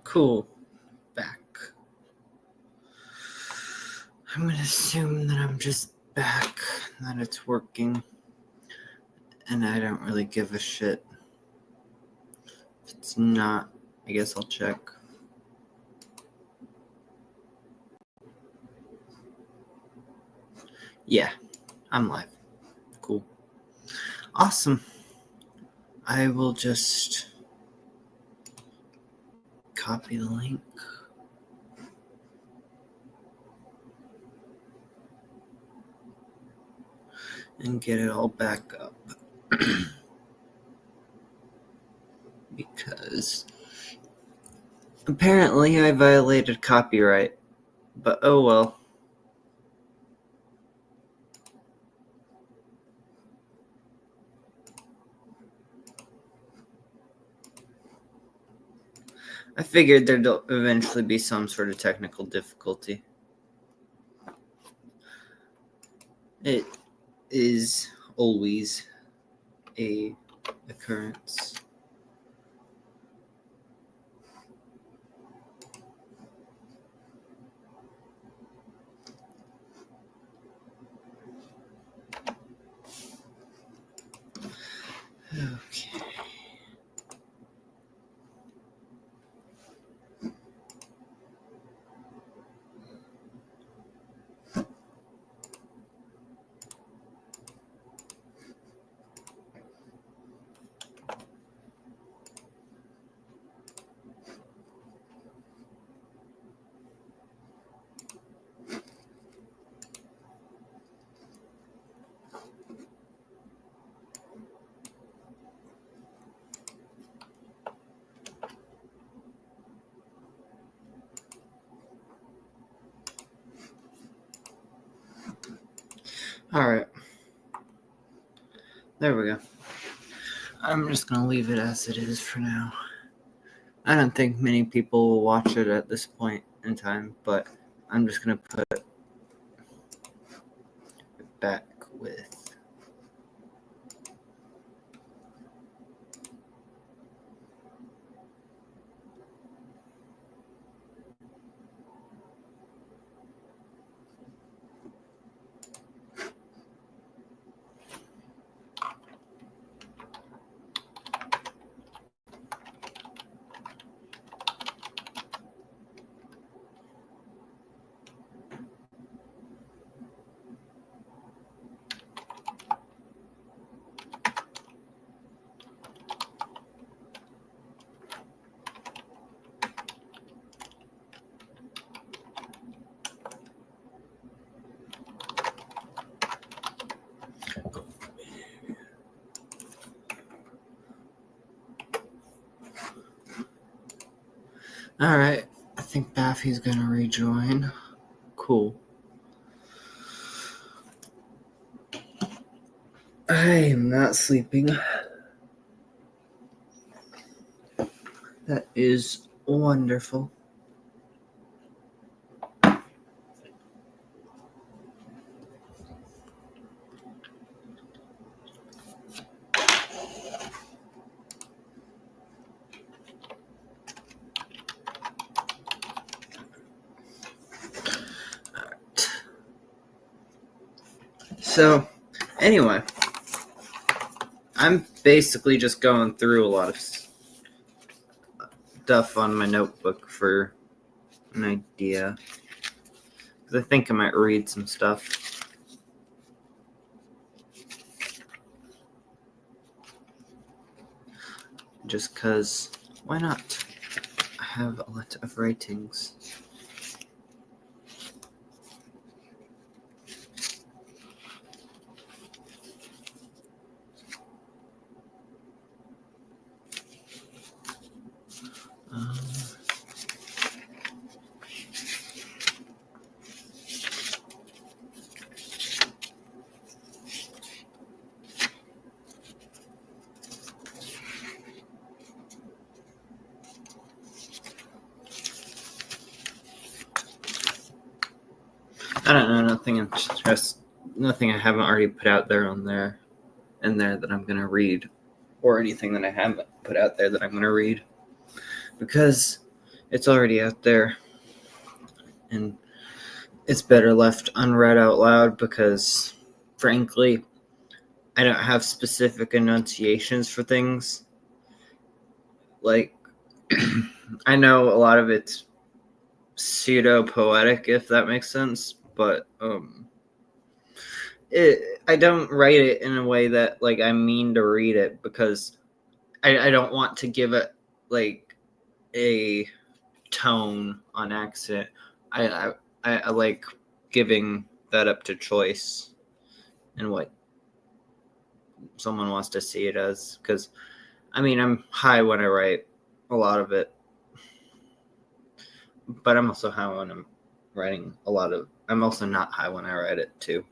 Cool. Back. I'm going to assume that I'm just back, that it's working, and I don't really give a shit. If it's not, I guess I'll check. Yeah, I'm live. Cool. Awesome. I will just copy the link. And get it all back up. Because apparently I violated copyright. But oh well. I figured there'd eventually be some sort of technical difficulty. It is always a occurrence. Okay. Alright. There we go. I'm just going to leave it as it is for now. I don't think many people will watch it at this point in time, but I'm just going to put it back with. Alright, I think Baffy's gonna rejoin. Cool. I am not sleeping. That is wonderful. So, anyway, I'm basically just going through a lot of stuff on my notebook for an idea. Because I think I might read some stuff. Just because, why not? I have a lot of ratings. I don't know, nothing I haven't already put out there that I'm gonna read, or anything that I haven't put out there that I'm gonna read, because it's already out there, and it's better left unread out loud because, frankly, I don't have specific enunciations for things. Like, I know a lot of it's pseudo-poetic, if that makes sense, but I don't write it in a way that, like, I mean to read it, because I don't want to give it, like, a tone on accident. I like giving that up to choice and what someone wants to see it as, because I mean, I'm high when I write a lot of it, but I'm also high when I'm writing a lot of. I'm also not high when I write it too.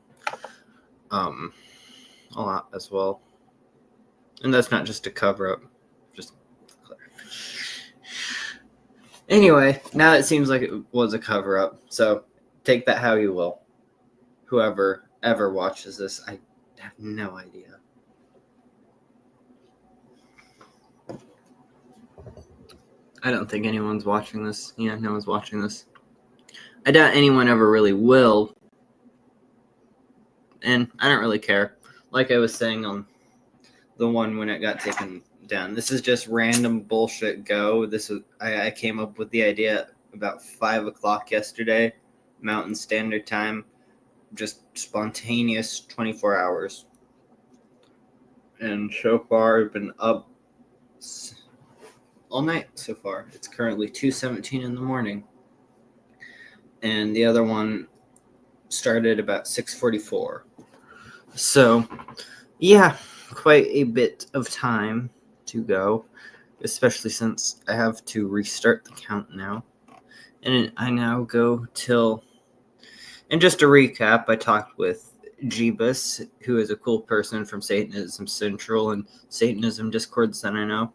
A lot as well, and that's not just a cover up. Just anyway, now it seems like it was a cover up. So take that how you will. Whoever ever watches this, I have no idea. I don't think anyone's watching this. Yeah, no one's watching this. I doubt anyone ever really will. And I don't really care. Like I was saying on the one when it got taken down, this is just random bullshit go. This was I came up with the idea about 5 o'clock yesterday, Mountain Standard Time. Just spontaneous 24 hours. And so far I've been up all night so far. It's currently 2:17 in the morning. And the other one started about 6:44. So, yeah, quite a bit of time to go, especially since I have to restart the count now. And I now go till. And just to recap, I talked with Jeebus, who is a cool person from Satanism Central and Satanism Discords that I know.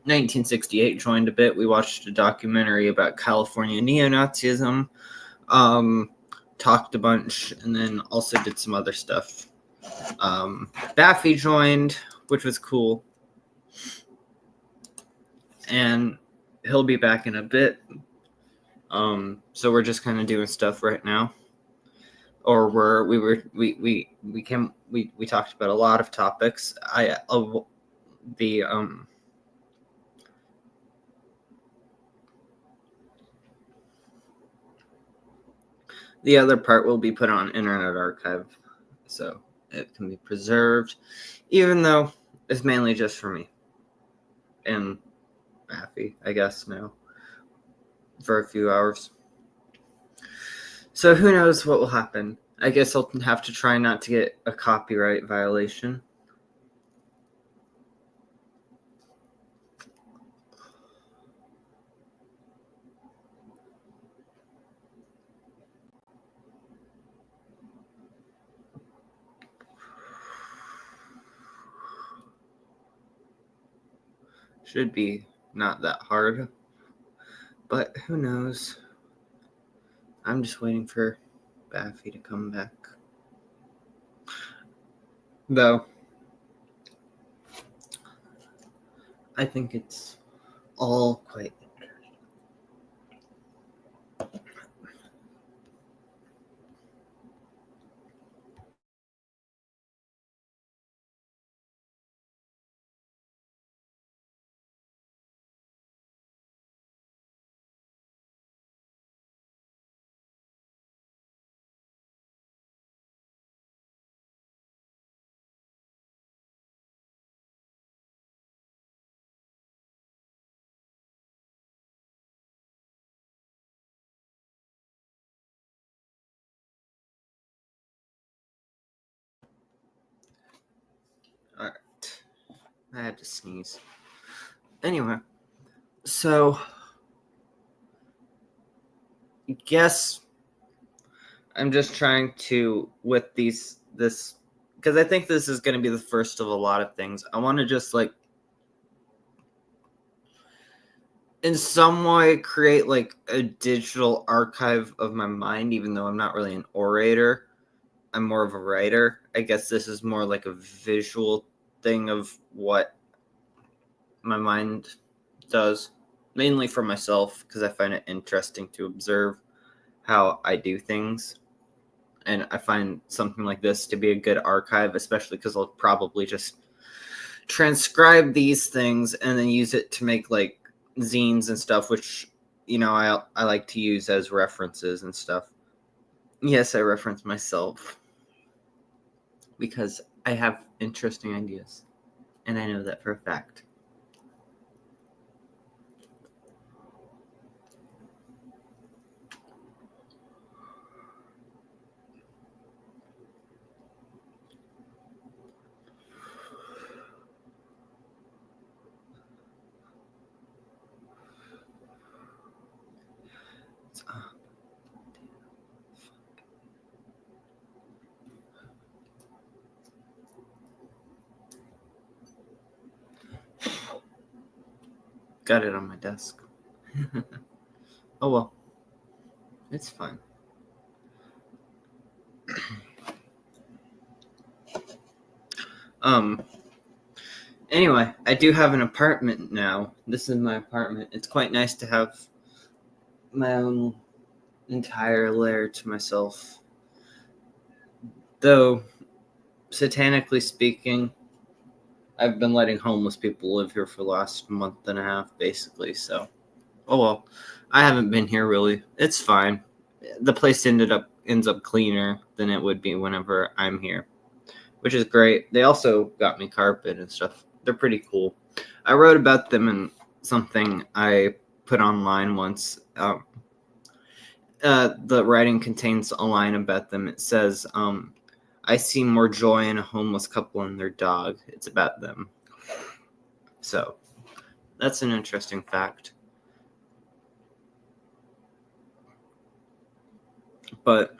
1968 joined a bit. We watched a documentary about California neo-Nazism, talked a bunch, and then also did some other stuff. Baffy joined, which was cool. And he'll be back in a bit. So we're just kind of doing stuff right now. Or we talked about a lot of topics. The other part will be put on Internet Archive, so it can be preserved, even though it's mainly just for me and Baffy, I guess, now for a few hours. So who knows what will happen. I guess I'll have to try not to get a copyright violation. Should be not that hard, but who knows. I'm just waiting for Baffy to come back. Though, I think it's all quite all right. I had to sneeze. Anyway, so I guess I'm just trying to, with this, because I think this is going to be the first of a lot of things. I want to just, like, in some way create, like, a digital archive of my mind, even though I'm not really an orator. I'm more of a writer. I guess this is more like a visual thing of what my mind does. mainly for myself because I find it interesting to observe how I do things. And I find something like this to be a good archive, especially because I'll probably just transcribe these things and then use it to make like zines and stuff, which I like to use as references and stuff. Yes, I reference myself because I have interesting ideas, and I know that for a fact. Got it on my desk. Oh well, it's fine. Anyway, I do have an apartment now. This is my apartment. It's quite nice to have my own entire lair to myself. Though, satanically speaking, I've been letting homeless people live here for the last month and a half, basically, so. Oh well. I haven't been here really. It's fine. The place ends up cleaner than it would be whenever I'm here, which is great. They also got me carpet and stuff. They're pretty cool. I wrote about them in something I put online once. The writing contains a line about them. It says, I see more joy in a homeless couple and their dog. It's about them. So, that's an interesting fact. But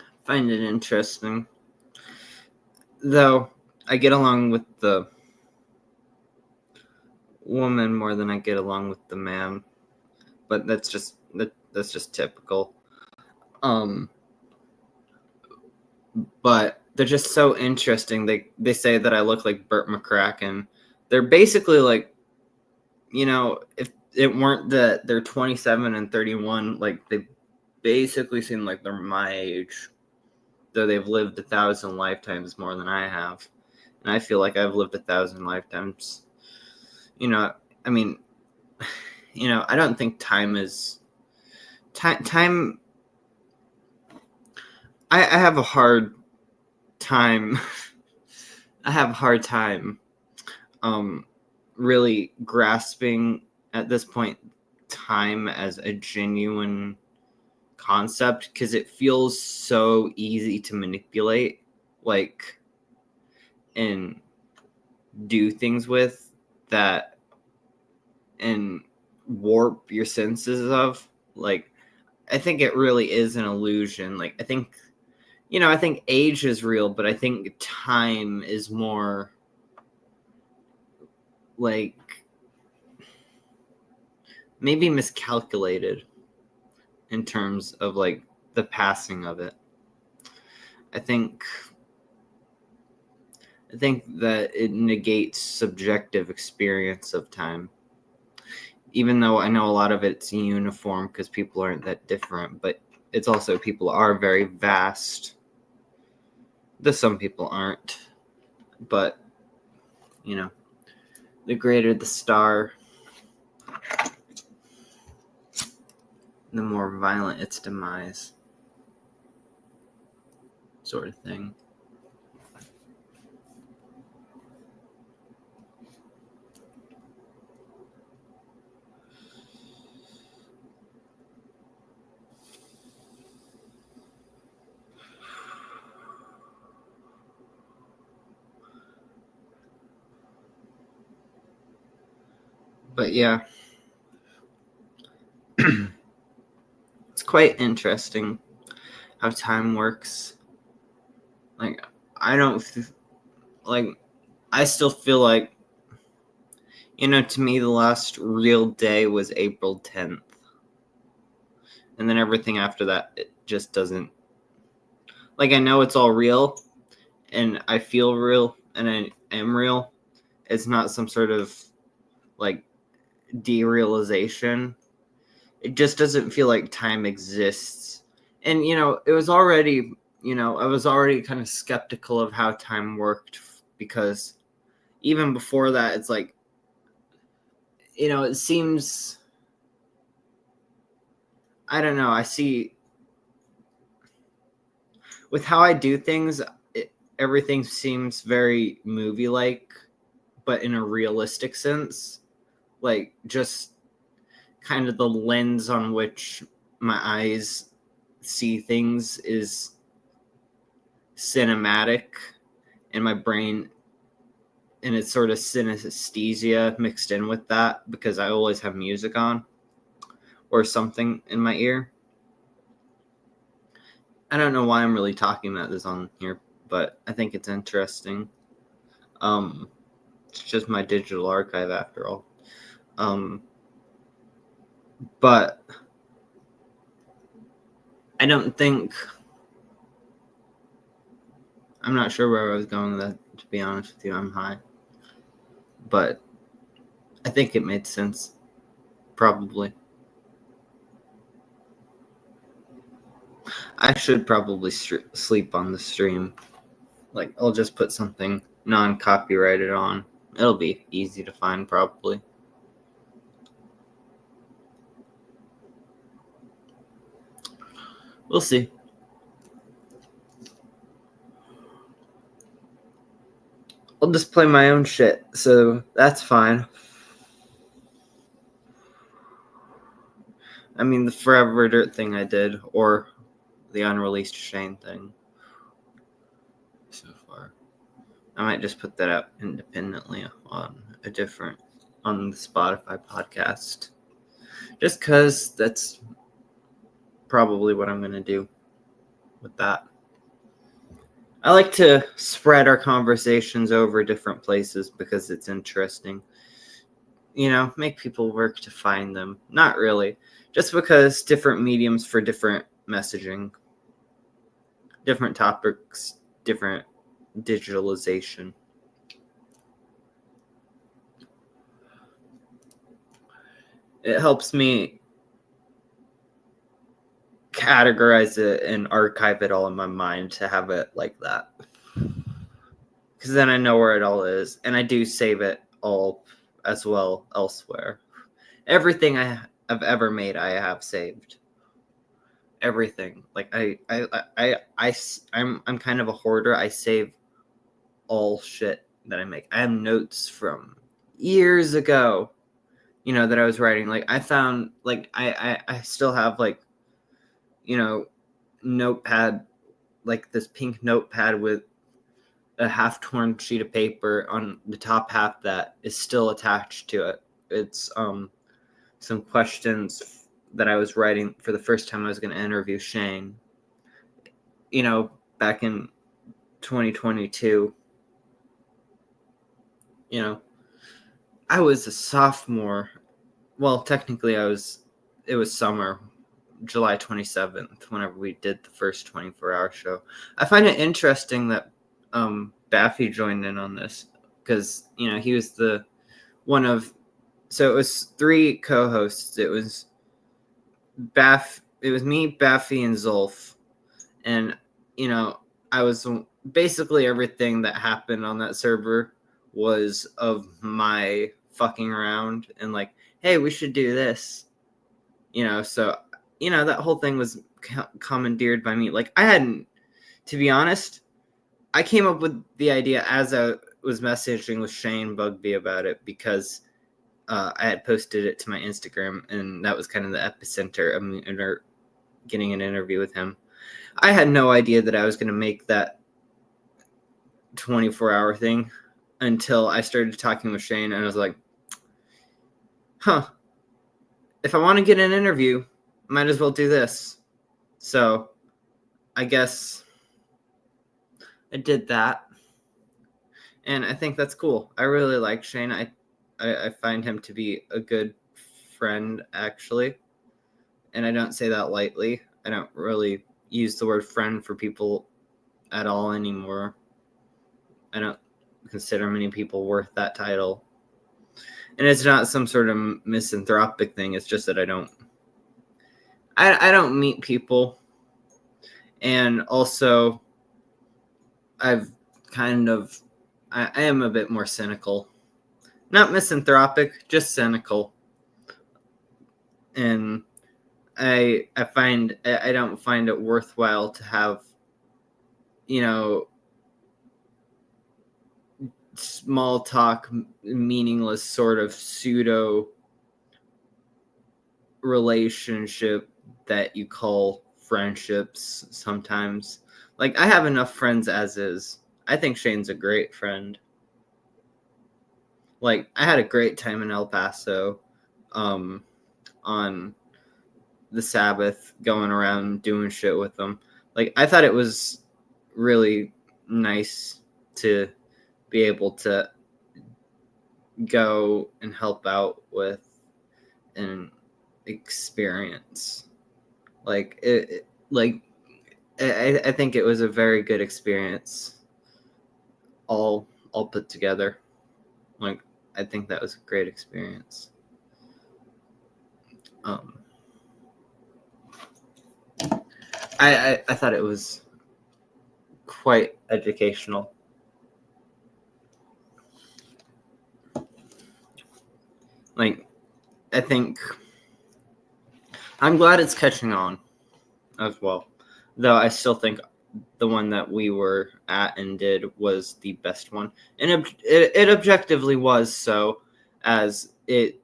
I find it interesting. Though I get along with the woman more than I get along with the man. But that's just typical. But they're just so interesting. They say that I look like Burt McCracken. They're basically like, if it weren't that they're 27 and 31, like they basically seem like they're my age, though they've lived 1,000 lifetimes more than I have, and I feel like I've lived 1,000 lifetimes. I mean, I don't think time is time. I have a hard time. I have a hard time really grasping at this point time as a genuine concept because it feels so easy to manipulate, like, and do things with that and warp your senses of. Like, I think it really is an illusion. Like, I think age is real, but I think time is more like maybe miscalculated in terms of like the passing of it. I think that it negates subjective experience of time. Even though I know a lot of it's uniform because people aren't that different, but it's also people are very vast. Though some people aren't. But, the greater the star, the more violent its demise. Sort of thing. But yeah. It's quite interesting how time works. Like, I don't, like, I still feel like, to me, the last real day was April 10th. And then everything after that, it just doesn't, like, I know it's all real, and I feel real, and I am real. It's not some sort of like derealization. It just doesn't feel like time exists. And it was already, I was already kind of skeptical of how time worked, because even before that, it's like, it seems, I don't know, I see with how I do things, everything seems very movie-like, but in a realistic sense. Like, just kind of the lens on which my eyes see things is cinematic, and my brain, and it's sort of synesthesia mixed in with that, because I always have music on or something in my ear. I don't know why I'm really talking about this on here, but I think it's interesting. It's just my digital archive after all. But I don't think, I'm not sure where I was going with that, to be honest with you. I'm high. But I think it made sense. Probably. I should probably sleep on the stream. Like, I'll just put something non-copyrighted on. It'll be easy to find, probably. We'll see. I'll just play my own shit, so that's fine. I mean, the Forever Dirt thing I did, or the unreleased Shane thing so far. I might just put that out independently on the Spotify podcast. Just because that's probably what I'm going to do with that. I like to spread our conversations over different places because it's interesting. Make people work to find them. Not really. Just because different mediums for different messaging, different topics, different digitalization. It helps me categorize it and archive it all in my mind to have it like that. Because then I know where it all is. And I do save it all as well elsewhere. Everything I have ever made, I have saved. Everything. Like I'm kind of a hoarder. I save all shit that I make. I have notes from years ago, that I was writing. Like, I found, like, I still have, like, notepad, like this pink notepad with a half-torn sheet of paper on the top half that is still attached to it. It's some questions that I was writing for the first time I was going to interview Shane, back in 2022. I was a sophomore. Well, technically it was summer, July 27th, whenever we did the first 24-hour show. I find it interesting that Baffy joined in on this, because he was the one of, so it was 3 co-hosts. It was it was me, Baffy, and Zulf, and I was basically, everything that happened on that server was of my fucking around and like, hey, we should do this, so that whole thing was commandeered by me. Like, I hadn't, to be honest, I came up with the idea as I was messaging with Shane Bugbee about it, because I had posted it to my Instagram, and that was kind of the epicenter of me getting an interview with him. I had no idea that I was going to make that 24-hour thing until I started talking with Shane, and I was like, if I want to get an interview, might as well do this. So I guess I did that, and I think that's cool. I really like Shane. I find him to be a good friend, actually, and I don't say that lightly. I don't really use the word friend for people at all anymore. I don't consider many people worth that title. And it's not some sort of misanthropic thing. It's just that I don't meet people. And also, I've kind of, I am a bit more cynical. Not misanthropic, just cynical. And I don't find it worthwhile to have, small talk, meaningless sort of pseudo relationship that you call friendships sometimes. Like, I have enough friends as is. I think Shane's a great friend. Like, I had a great time in El Paso on the Sabbath, going around doing shit with them. Like, I thought it was really nice to be able to go and help out with an experience. Like, I think it was a very good experience, all put together. Like, I think that was a great experience. I thought it was quite educational. Like, I think I'm glad it's catching on as well. Though I still think the one that we were at and did was the best one. And it objectively was so, as it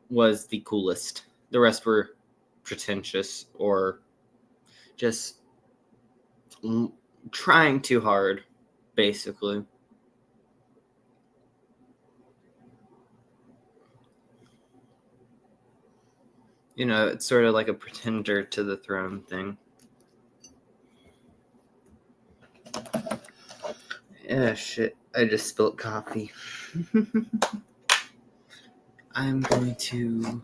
was the coolest. The rest were pretentious or just trying too hard, basically. It's sort of like a pretender to the throne thing. Yeah, shit. I just spilled coffee. I'm going to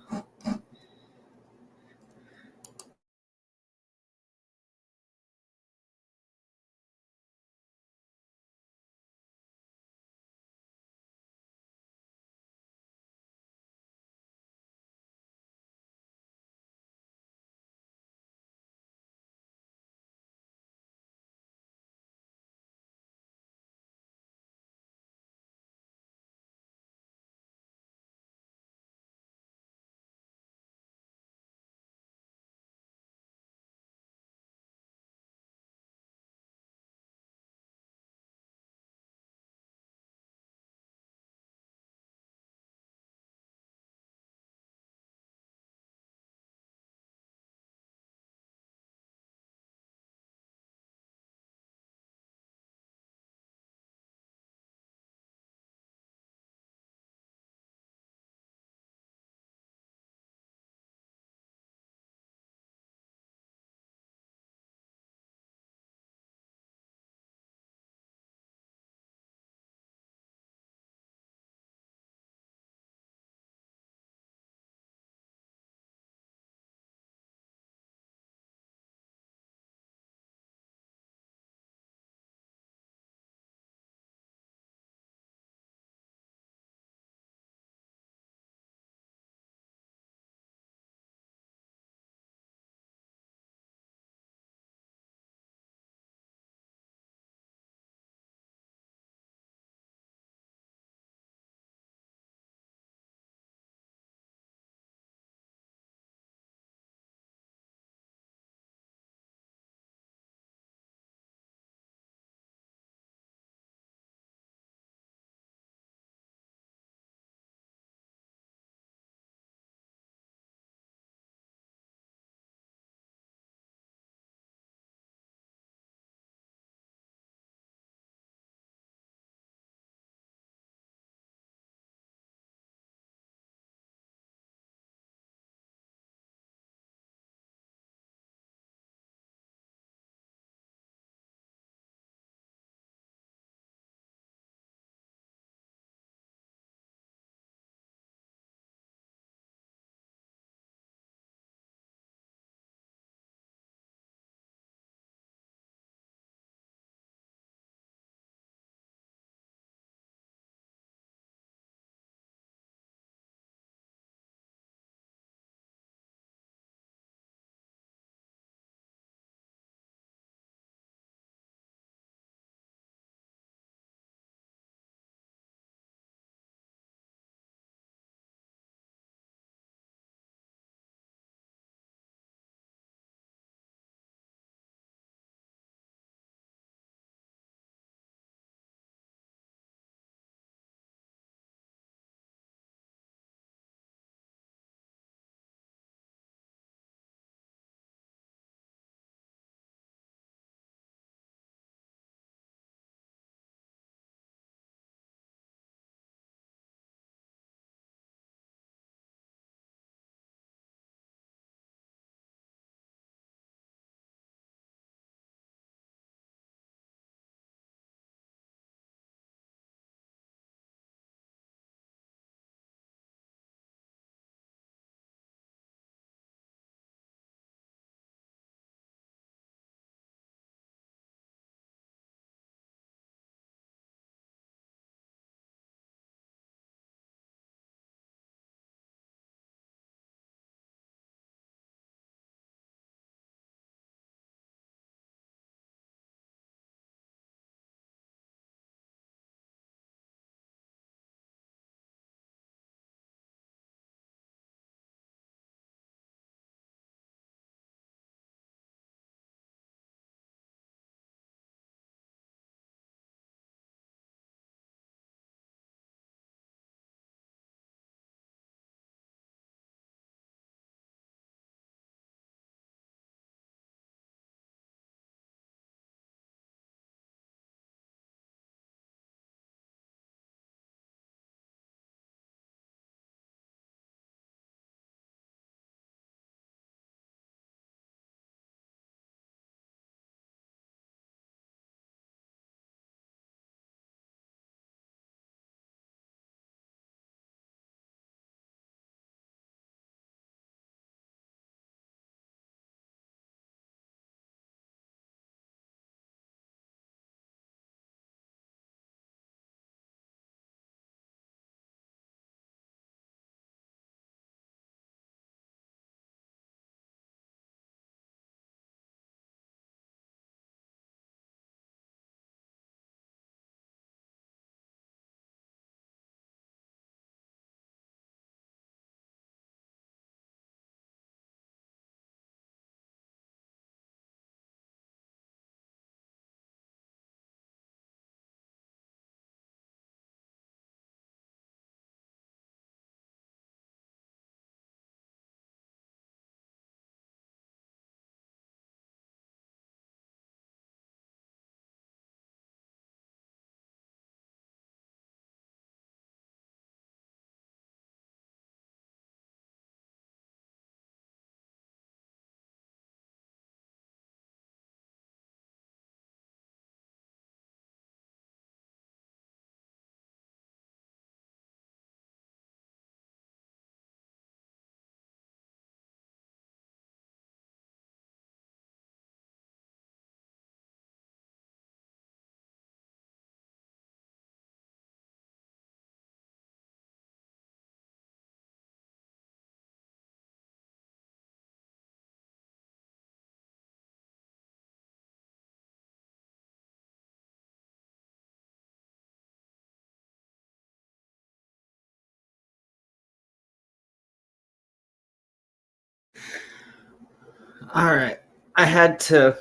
All right. I had to.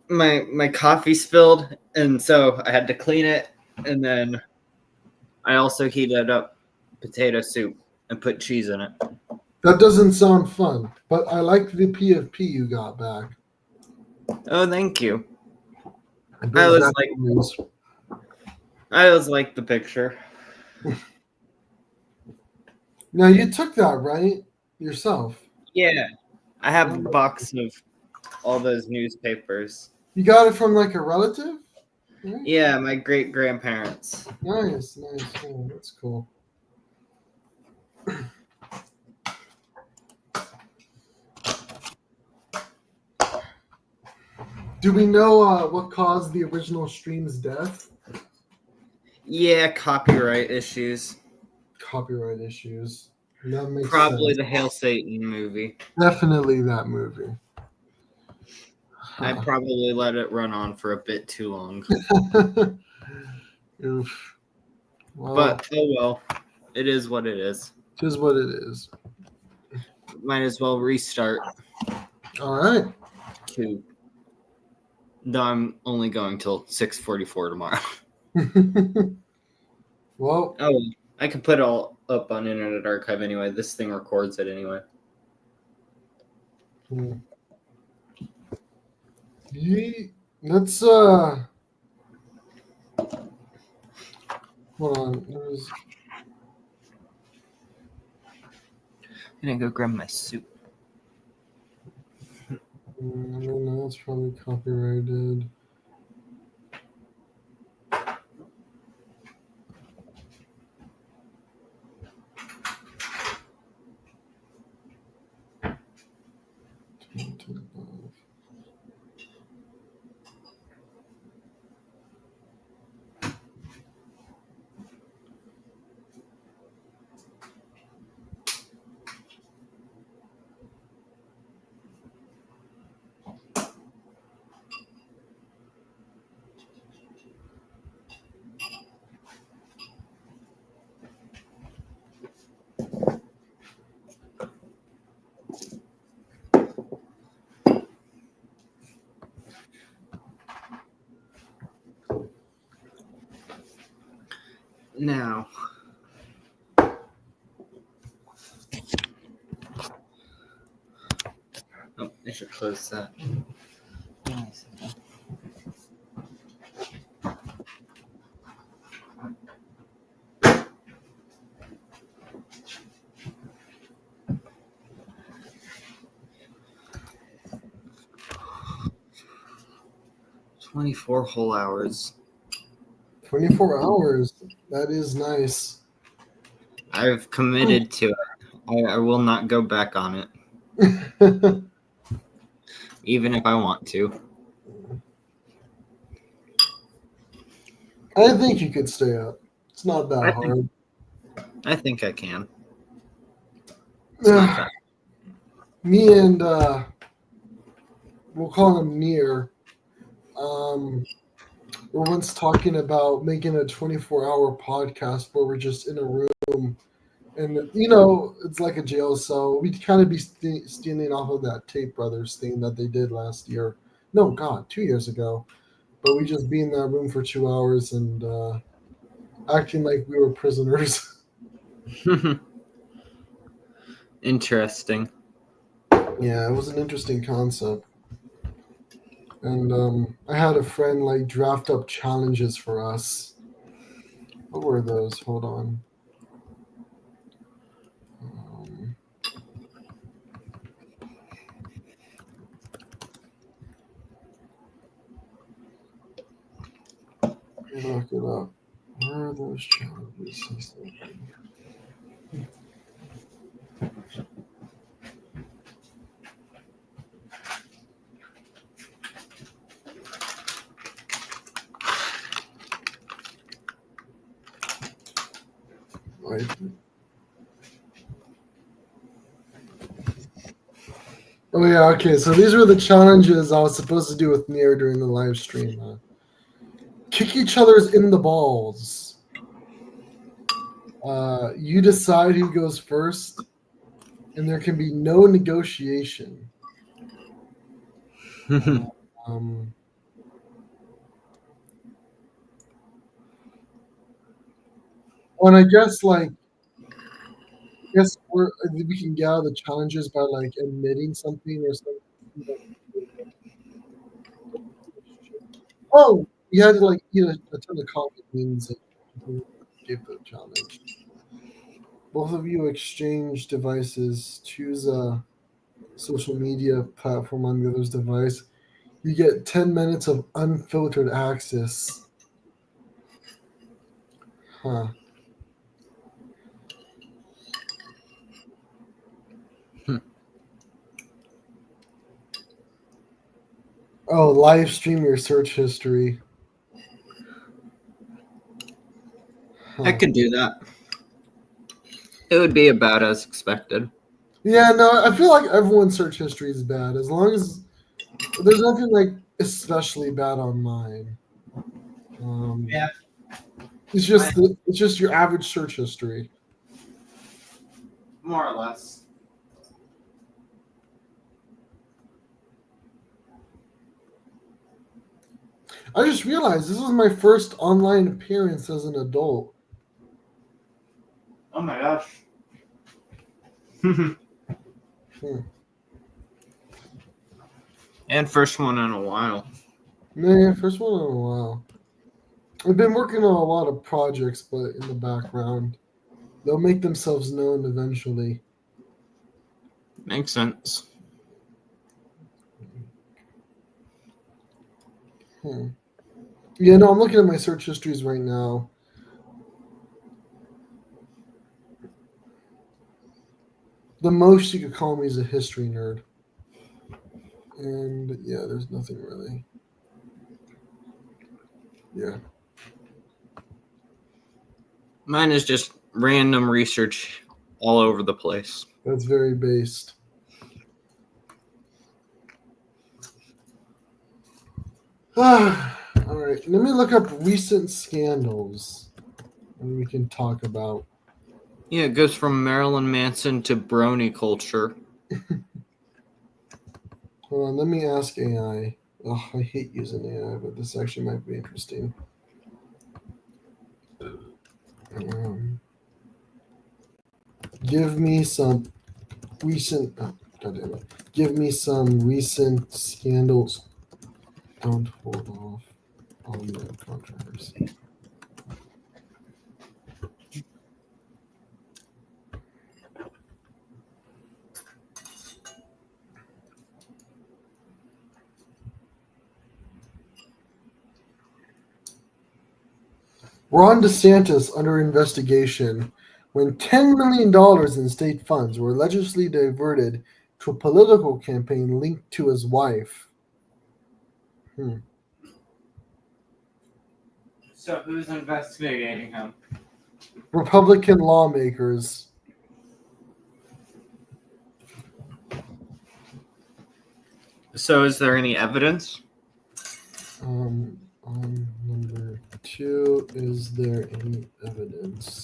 My coffee spilled, and so I had to clean it, and then I also heated up potato soup and put cheese in it. That doesn't sound fun, but I like the PFP you got back. Oh, thank you. It I brings was back like, memories. the picture. Now you took that, right? Yourself. Yeah, I have a box of all those newspapers. You got it from like a relative? Right? Yeah, my great grandparents. Nice, nice. Oh, that's cool. Do we know what caused the original stream's death? Yeah, copyright issues. Copyright issues. That makes Probably sense. the Hail Satan movie. Definitely that movie. I probably let it run on for a bit too long. Oof. Well, But oh well, it is what it is. just what it is. Might as well restart. All right. Too. Though I'm only going till 6:44 tomorrow. Well, Oh, I can put it all up on Internet Archive anyway. This thing records it anyway. let's hold on. I'm gonna go grab my soup. No, that's probably copyrighted. Now. Oh, I should close that. Nice. 24 whole hours. 24 hours. That is nice. I've committed to it. I will not go back on it, even if I want to. I think you could stay up. It's not that hard. I think I can. Me and we'll call him Near. We're once talking about making a 24-hour podcast where we're just in a room, and it's like a jail cell. We'd kind of be stealing off of that Tate Brothers thing that they did last year. No, God, 2 years ago. But we just be in that room for 2 hours and acting like we were prisoners. Interesting. Yeah, it was an interesting concept. And I had a friend like draft up challenges for us. What were those? Hold on. Let me look it up. Where are those challenges? Right. Oh yeah, okay. So these were the challenges I was supposed to do with Nier during the live stream. Kick each other's in the balls. You decide who goes first, and there can be no negotiation. Um, and I guess we can get out of the challenges by like admitting something or something. Oh, you had to like eat a ton of coffee beans and escape the challenge. Both of you exchange devices. Choose a social media platform on the other's device. You get 10 minutes of unfiltered access. Huh. Oh, live stream your search history. I could do that. It would be about as expected. Yeah, no, I feel like everyone's search history is bad. As long as there's nothing like especially bad on mine. Yeah. It's just your average search history. More or less. I just realized this is my first online appearance as an adult. Oh my gosh. And first one in a while. Man, first one in a while. I've been working on a lot of projects, but in the background. They'll make themselves known eventually. Makes sense. Yeah, no, I'm looking at my search histories right now. The most you could call me is a history nerd. And yeah, there's nothing really. Yeah. Mine is just random research all over the place. That's very based. All right, let me look up recent scandals and we can talk about. Yeah, it goes from Marilyn Manson to brony culture. Hold on, let me ask AI. Oh, I hate using AI, but this actually might be interesting. Give me some recent. Oh, God damn it. Give me some recent scandals. Don't hold off on the controversy. Ron DeSantis under investigation when $10 million in state funds were allegedly diverted to a political campaign linked to his wife. So who's investigating him? Republican lawmakers. So is there any evidence? On number 2, is there any evidence?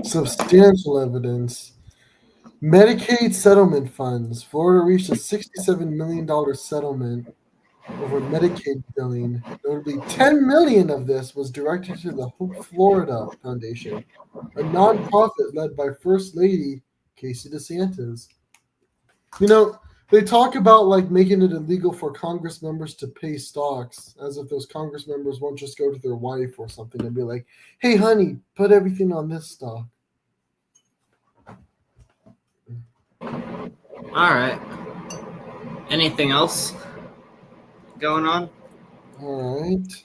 Substantial evidence. Medicaid settlement funds. Florida reached a $67 million settlement over Medicaid billing. Notably, $10 million of this was directed to the Hope Florida Foundation, a nonprofit led by First Lady Casey DeSantis. You know, they talk about like making it illegal for Congress members to pay stocks, as if those Congress members won't just go to their wife or something and be like, "Hey, honey, put everything on this stock." All right. Anything else going on? All right.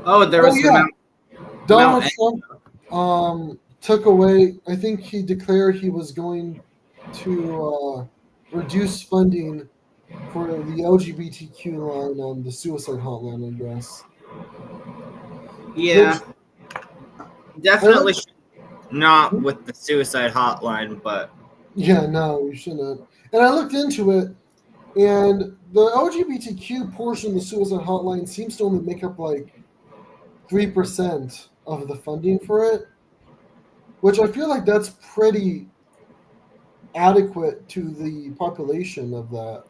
Oh, there was the Mount. Donald Mount Trump took away. I think he declared he was going to reduce funding for the LGBTQ line on the suicide hotline, I guess. Yeah. Definitely not with the suicide hotline, but yeah, no, we shouldn't. And I looked into it, and the LGBTQ portion of the suicide hotline seems to only make up like 3% of the funding for it, which I feel like that's pretty adequate to the population of that.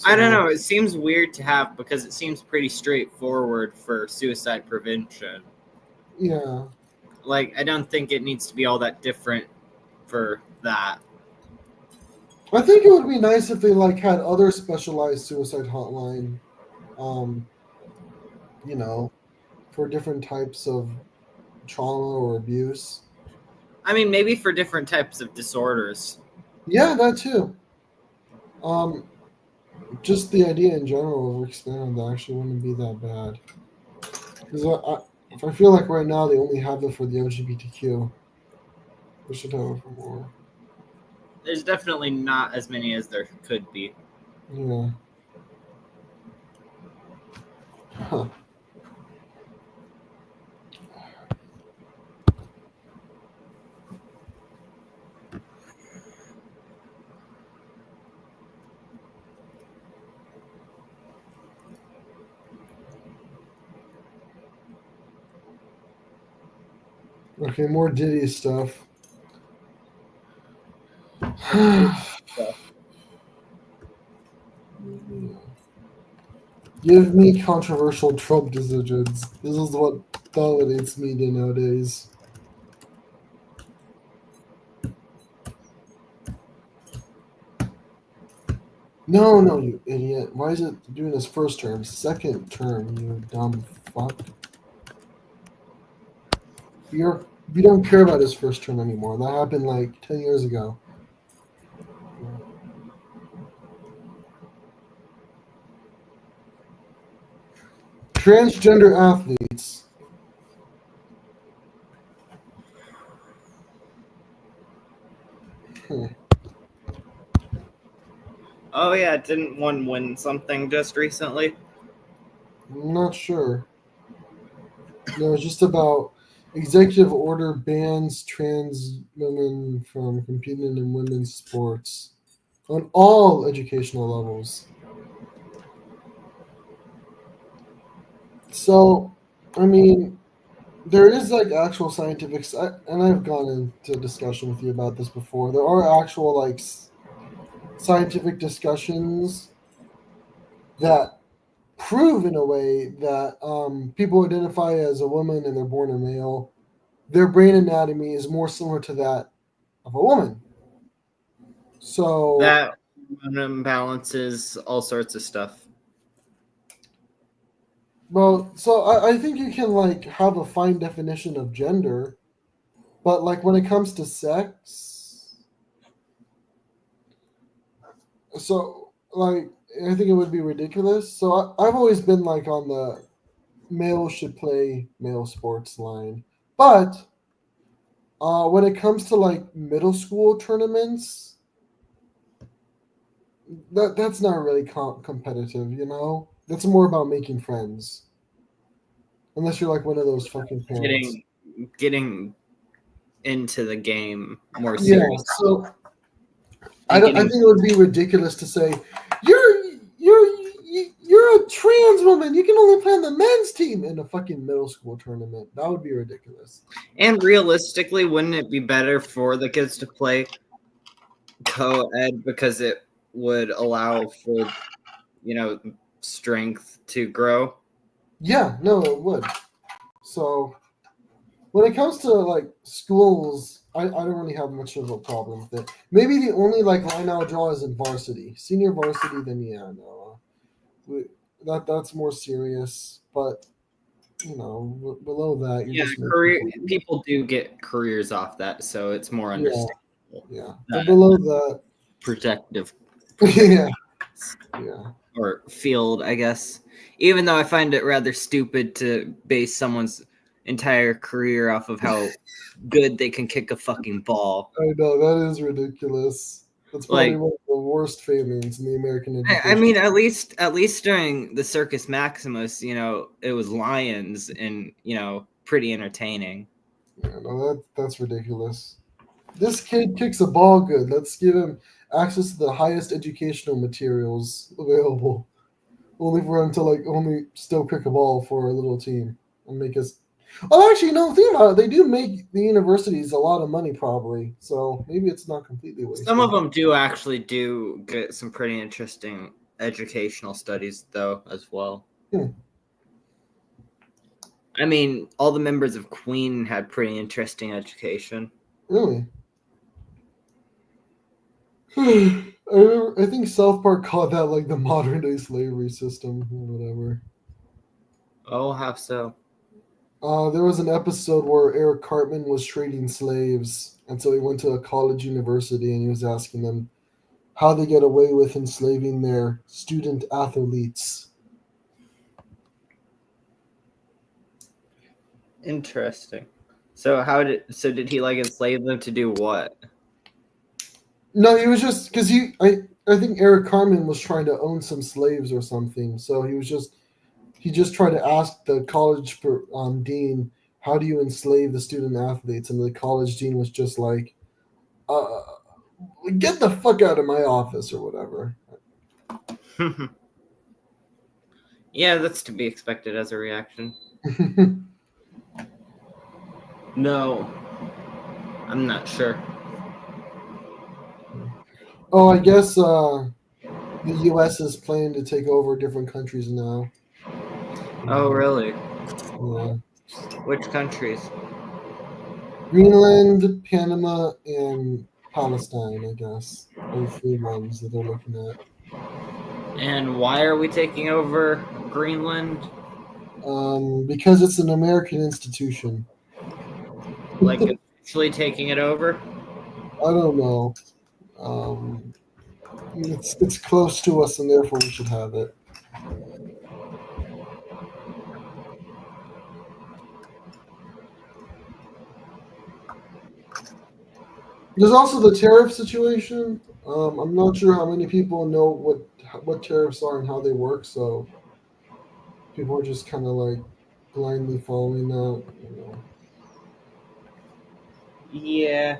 I don't So, know. It seems weird to have because it seems pretty straightforward for suicide prevention. yeah. Like, I don't think it needs to be all that different for that. I think it would be nice if they like had other specialized suicide hotline, um, you know, for different types of trauma or abuse. I mean, maybe for different types of disorders. Yeah, that too. Um, just the idea in general of expanding that actually wouldn't be that bad. Because I feel like right now they only have it for the LGBTQ. They should have it for more. There's definitely not as many as there could be. Yeah. Huh. Okay, more Diddy stuff. Give me controversial Trump decisions. This is what validates media nowadays. No, no, you idiot. Why is it doing his first term? Second term, you dumb fuck. We don't care about his first term anymore. That happened like 10 years ago. Transgender athletes. Oh yeah, didn't one win something just recently? I'm not sure. No, it's just about executive order bans trans women from competing in women's sports on all educational levels. So, I mean, there is like actual scientific, and I've gone into discussion with you about this before. There are actual like scientific discussions that prove in a way that people identify as a woman and they're born a male, their brain anatomy is more similar to that of a woman. So, That imbalances all sorts of stuff. well, so I think you can like have a fine definition of gender, but like when it comes to sex, so like I think it would be ridiculous. So I've always been like on the male should play male sports line, but when it comes to like middle school tournaments, that's not really competitive, you know. That's more about making friends, unless you're like one of those fucking parents. Getting into the game more Yeah, seriously. so I And don't. I getting think it would be ridiculous to say you're a trans woman. You can only play on the men's team in a fucking middle school tournament. That would be ridiculous. and realistically, wouldn't it be better for the kids to play co-ed because it would allow for strength to grow? Yeah, no, it would. So when it comes to like schools, I don't really have much of a problem with it. Maybe the only like line I'll draw is in varsity, senior varsity. Then yeah, no, that's more serious. But you know, below that, you're Yeah, just career making fun. people do get careers off that, so it's more Yeah, understandable. yeah. But below that, Protective yeah, yeah. or field, I guess. Even though I find it rather stupid to base someone's entire career off of how good they can kick a fucking ball. I know that is ridiculous. That's probably Like, one of the worst failings in the American I education. mean, at least during the Circus Maximus, it was lions and pretty entertaining. Yeah, no, that's ridiculous. This kid kicks a ball good. Let's give him access to the highest educational materials available. Only for him to like only still kick a ball for a little team. and make us. Oh, actually, no. Think about it. They do make the universities a lot of money, probably. So maybe it's not completely wasted. Some of them do actually do get some pretty interesting educational studies, though, as well. I mean, all the members of Queen had pretty interesting education. Really? I think South Park called that like the modern day slavery system or whatever. Oh, how so? There was an episode where Eric Cartman was trading slaves, and so he went to a college university and he was asking them how they get away with enslaving their student athletes. Interesting. So did he like enslave them to do what? No, he was just because I think Eric Cartman was trying to own some slaves or something. So he just tried to ask the college dean, how do you enslave the student athletes? And the college dean was just like, get the fuck out of my office or whatever. Yeah, that's to be expected as a reaction. No, I'm not sure. Oh, I guess the U.S. is planning to take over different countries now. Oh, really? Yeah. Which countries? Greenland, Panama, and Palestine, I guess, are the three ones that they're looking at. And why are we taking over Greenland? Because it's an American institution. Like officially taking it over? I don't know. It's close to us, and therefore we should have it. There's also the tariff situation. I'm not sure how many people know what tariffs are and how they work, so people are just kind of like blindly following that. Yeah.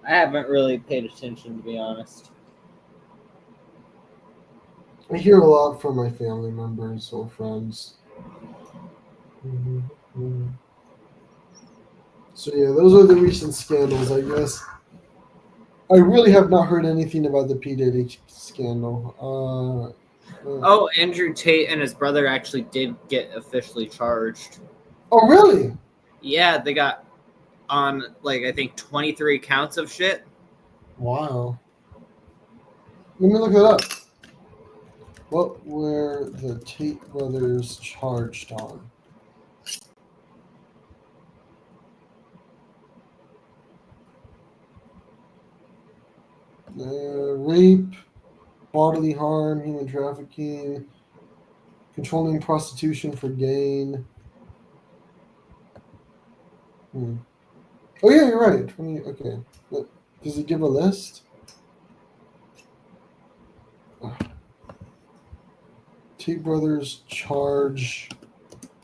I haven't really paid attention, to be honest. I hear a lot from my family members or friends. So yeah, those are the recent scandals, I guess. I really have not heard anything about the P Diddy scandal. Oh, Andrew Tate and his brother actually did get officially charged. Oh, really? Yeah, they got on like I think 23 counts of shit. Wow. Let me look it up. What were the Tate brothers charged on? Rape, bodily harm, human trafficking, controlling prostitution for gain. Oh yeah, you're right. 20. Okay. Does it give a list? Tate brothers charge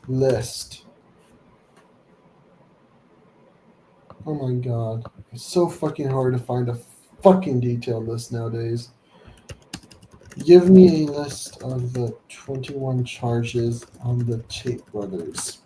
list. Oh my god. It's so fucking hard to find a fucking detailed list nowadays. Give me a list of the 21 charges on the Tate brothers.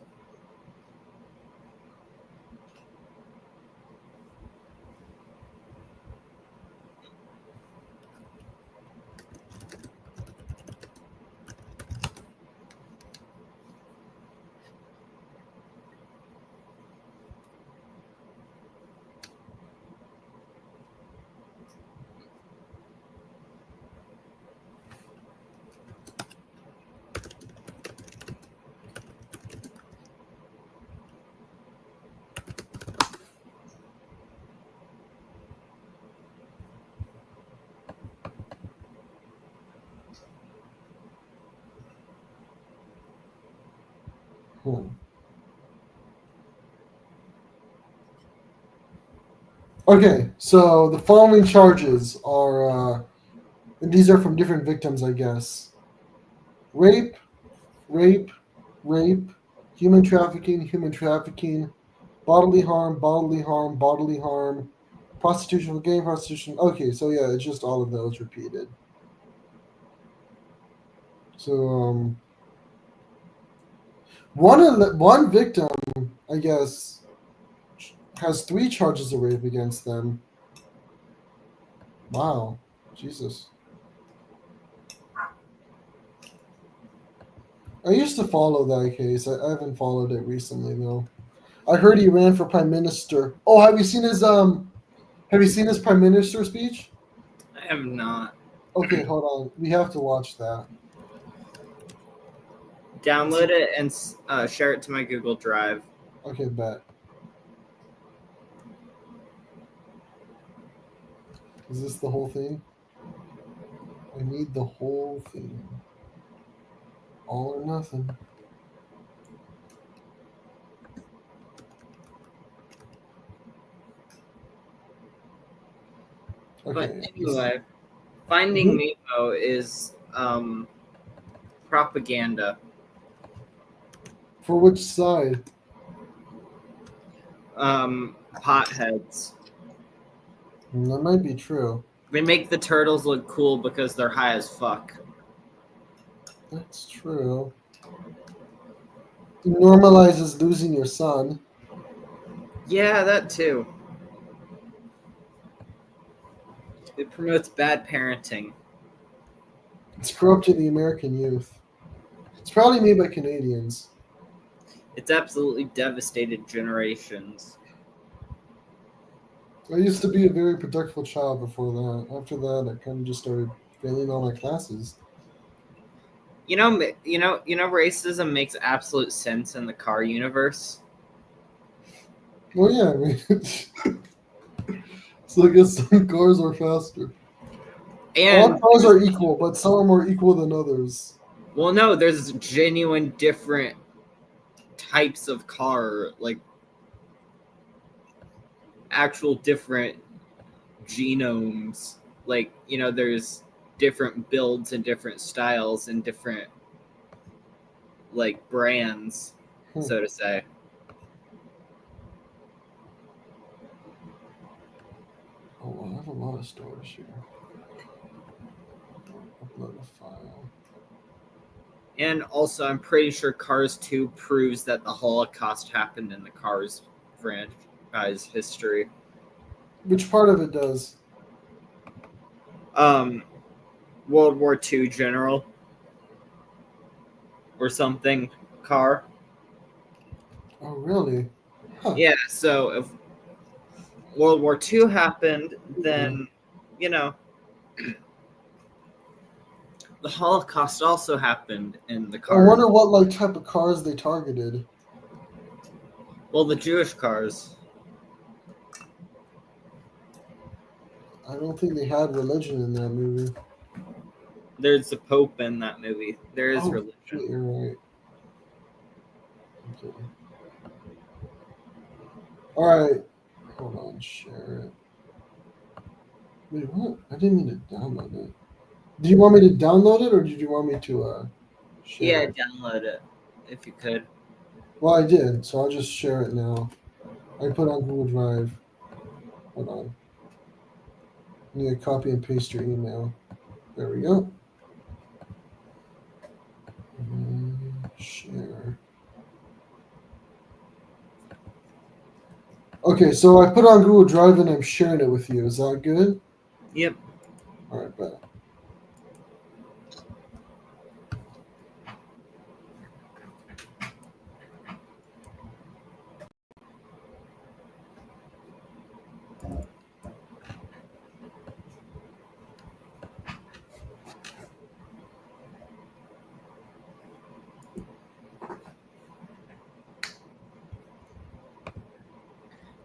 Okay, so the following charges are, and these are from different victims, I guess: rape, rape, rape, human trafficking, bodily harm, prostitution for gain, prostitution. Okay, so yeah, it's just all of those repeated. So, One victim, I guess, has 3 charges of rape against them. Wow, Jesus. I used to follow that case. I haven't followed it recently though. I heard he ran for prime minister. Oh, have you seen his prime minister speech? I have not. Okay, hold on. We have to watch that. Download it and share it to my Google Drive. Okay, bet. Is this the whole thing? I need the whole thing. All or nothing. Okay. But anyway, Finding Nemo is propaganda. For which side? Potheads. That might be true. They make the turtles look cool because they're high as fuck. That's true. It normalizes losing your son. Yeah, that too. It promotes bad parenting. It's corrupting the American youth. It's probably made by Canadians. It's absolutely devastated generations. I used to be a very productive child before that. After that, I kind of just started failing all my classes. You know, racism makes absolute sense in the car universe. Well, yeah, I mean, so I guess some cars are faster. And all cars are equal, but some are more equal than others. Well, no, there's genuine different types of car, like actual different genomes. Like, there's different builds and different styles and different, like, brands, so to say. Oh, I have a lot of storage here. Upload a file. And also, I'm pretty sure Cars 2 proves that the Holocaust happened in the Cars franchise history. Which part of it does? World War II general or something car. Oh, really? Huh. Yeah, so if World War II happened, then, the Holocaust also happened in the cars. I wonder what type of cars they targeted. Well, the Jewish cars. I don't think they had religion in that movie. There's the Pope in that movie. There is religion. You're right. Okay. All right. Hold on. Share it. Wait, what? I didn't mean to download it. Do you want me to download it, or did you want me to share it? Download it if you could. Well, I did, so I'll just share it now. I put it on Google Drive. Hold on. I need to copy and paste your email. There we go. Share. Okay, so I put it on Google Drive and I'm sharing it with you. Is that good? Yep. All right, bet.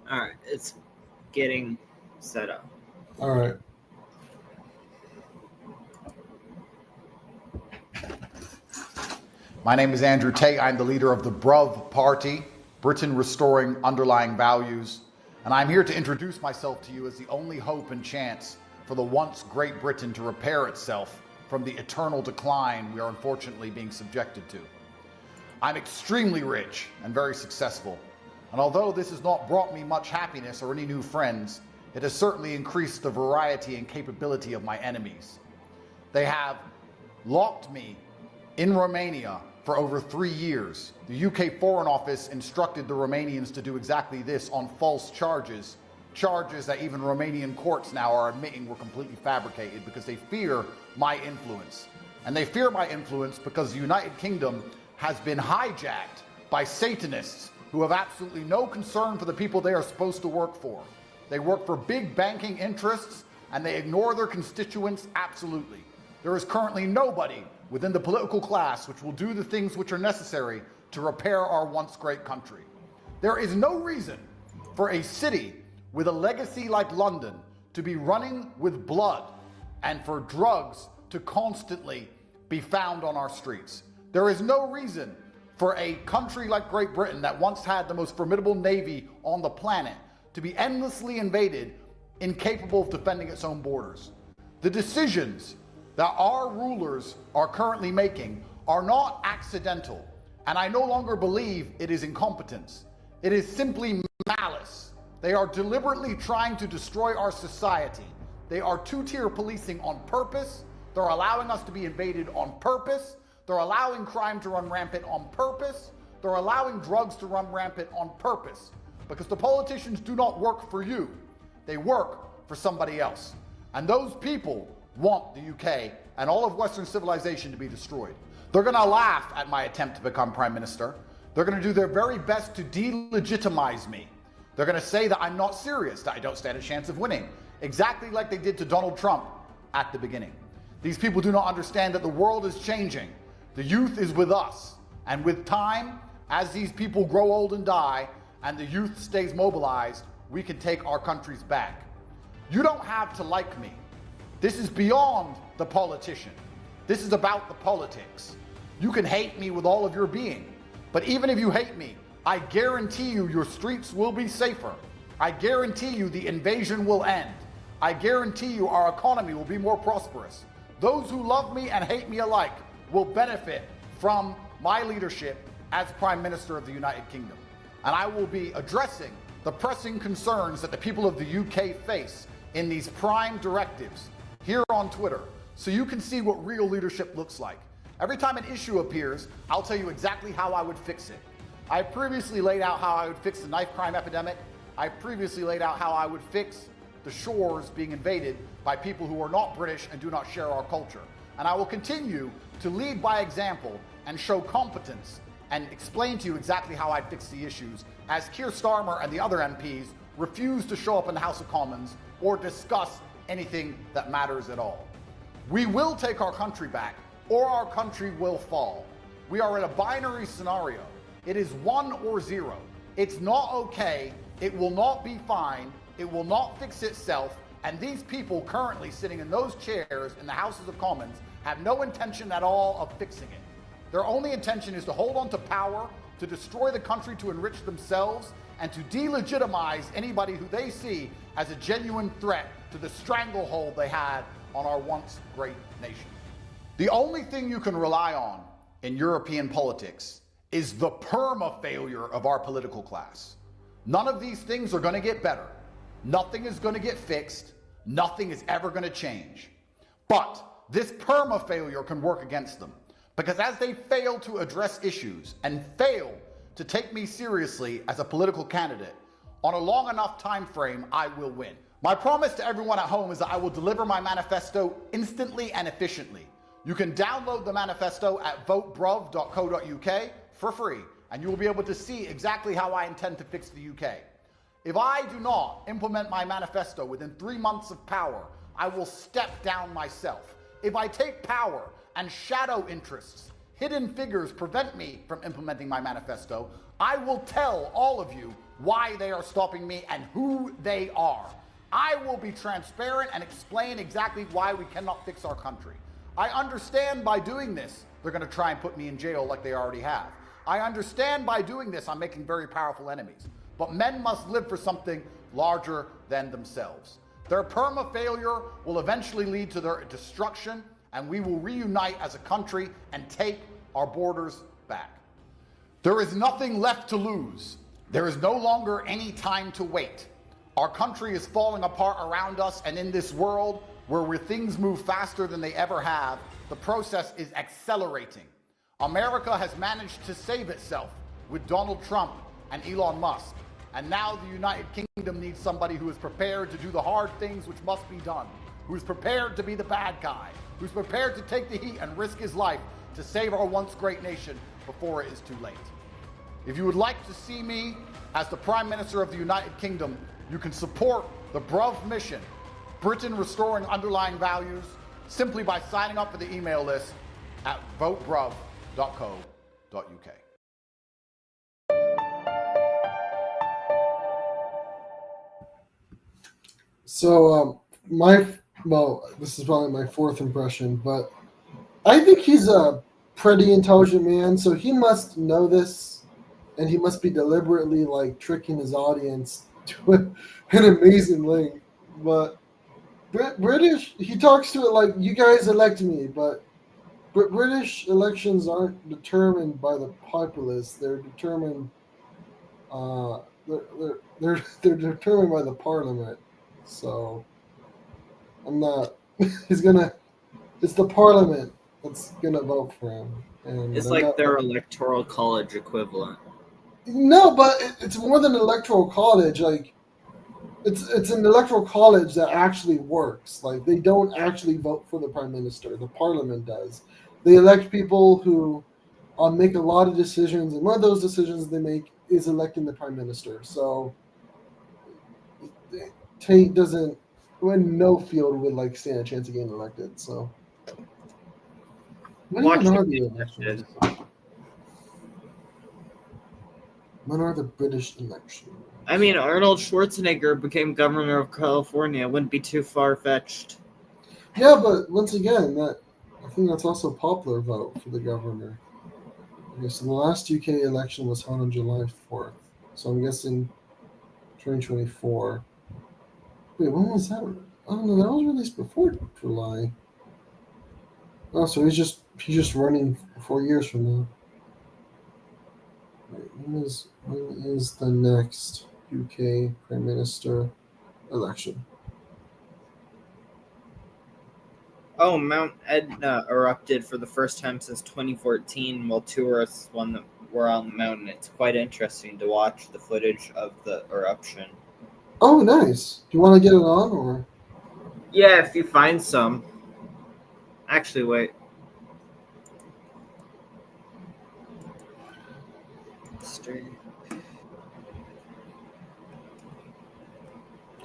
All right, it's getting set up. All right. My name is Andrew Tate. I'm the leader of the BRUV Party, Britain Restoring Underlying Values, and I'm here to introduce myself to you as the only hope and chance for the once Great Britain to repair itself from the eternal decline we are unfortunately being subjected to. I'm extremely rich and very successful, and although this has not brought me much happiness or any new friends, it has certainly increased the variety and capability of my enemies. They have locked me in Romania for over 3 years. The UK Foreign Office instructed the Romanians to do exactly this on false charges, charges that even Romanian courts now are admitting were completely fabricated because they fear my influence. And they fear my influence because the United Kingdom has been hijacked by Satanists who have absolutely no concern for the people they are supposed to work for. They work for big banking interests and they ignore their constituents absolutely. There is currently nobody within the political class which will do the things which are necessary to repair our once great country. There is no reason for a city with a legacy like London to be running with blood and for drugs to constantly be found on our streets. There is no reason for a country like Great Britain that once had the most formidable navy on the planet to be endlessly invaded, incapable of defending its own borders. The decisions that our rulers are currently making are not accidental, and I no longer believe it is incompetence. It is simply malice. They are deliberately trying to destroy our society. They are two-tier policing on purpose. They're allowing us to be invaded on purpose. They're allowing crime to run rampant on purpose. They're allowing drugs to run rampant on purpose. Because the politicians do not work for you. They work for somebody else. And those people want the UK and all of Western civilization to be destroyed. They're going to laugh at my attempt to become prime minister. They're going to do their very best to delegitimize me. They're going to say that I'm not serious, that I don't stand a chance of winning, exactly like they did to Donald Trump at the beginning. These people do not understand that the world is changing. The youth is with us. And with time, as these people grow old and die, and the youth stays mobilized, we can take our countries back. You don't have to like me. This is beyond the politician. This is about the politics. You can hate me with all of your being, but even if you hate me, I guarantee you your streets will be safer. I guarantee you the invasion will end. I guarantee you our economy will be more prosperous. Those who love me and hate me alike will benefit from my leadership as Prime Minister of the United Kingdom. And I will be addressing the pressing concerns that the people of the UK face in these prime directives here on Twitter, so you can see what real leadership looks like. Every time an issue appears, I'll tell you exactly how I would fix it. I previously laid out how I would fix the knife crime epidemic. I previously laid out how I would fix the shores being invaded by people who are not British and do not share our culture. And I will continue to lead by example and show competence and explain to you exactly how I'd fix the issues, as Keir Starmer and the other MPs refuse to show up in the House of Commons or discuss anything that matters at all. We will take our country back, or our country will fall. We are in a binary scenario. It is 1 or 0. It's not okay. It will not be fine. It will not fix itself. And these people currently sitting in those chairs in the Houses of Commons have no intention at all of fixing it. Their only intention is to hold on to power, to destroy the country, to enrich themselves, and to delegitimize anybody who they see as a genuine threat to the stranglehold they had on our once great nation. The only thing you can rely on in European politics is the perma-failure of our political class. None of these things are going to get better. Nothing is going to get fixed. Nothing is ever going to change. But this perma-failure can work against them, because as they fail to address issues and fail to take me seriously as a political candidate, on a long enough time frame, I will win. My promise to everyone at home is that I will deliver my manifesto instantly and efficiently. You can download the manifesto at votebruv.co.uk for free, and you will be able to see exactly how I intend to fix the UK. If I do not implement my manifesto within 3 months of power, I will step down myself. If I take power and shadow interests, hidden figures prevent me from implementing my manifesto, I will tell all of you why they are stopping me and who they are. I will be transparent and explain exactly why we cannot fix our country. I understand by doing this, they're going to try and put me in jail like they already have. I understand by doing this, I'm making very powerful enemies. But men must live for something larger than themselves. Their perma-failure will eventually lead to their destruction, and we will reunite as a country and take our borders back. There is nothing left to lose. There is no longer any time to wait. Our country is falling apart around us, and in this world where things move faster than they ever have, the process is accelerating. America has managed to save itself with Donald Trump and Elon Musk. And now the United Kingdom needs somebody who is prepared to do the hard things which must be done, who is prepared to be the bad guy, who's prepared to take the heat and risk his life to save our once great nation before it is too late. If you would like to see me as the Prime Minister of the United Kingdom, you can support the BRUV mission, Britain Restoring Underlying Values, simply by signing up for the email list at votebruv.co.uk. So, this is probably my fourth impression, but I think he's a pretty intelligent man, so he must know this, and he must be deliberately like tricking his audience to an amazing link. But British, he talks to it like, you guys elect me, but British elections aren't determined by the populace. They're determined. They're determined by the parliament. So I'm not. He's gonna. It's the parliament that's gonna vote for him. And It's like their electoral college equivalent. No, but it's more than electoral college. Like, it's an electoral college that actually works. Like, they don't actually vote for the prime minister. The parliament does. They elect people who make a lot of decisions, and one of those decisions they make is electing the prime minister. So Tate doesn't, in no field would like stand a chance of getting elected. So when Watch are him the get elections? elected. When are the British elections? I mean, Arnold Schwarzenegger became governor of California. Wouldn't be too far-fetched. Yeah, but once again, I think that's also a popular vote for the governor. Okay, so the last UK election was held on July 4th. So I'm guessing 2024. Wait, when was that? Oh no, that was released before July. Oh, so he's just running 4 years from now. Wait, when is the next UK Prime Minister election? Oh, Mount Etna erupted for the first time since 2014 while tourists were on the mountain. It's quite interesting to watch the footage of the eruption. Oh, nice. Do you want to get it on or? Yeah, if you find some. Actually, wait.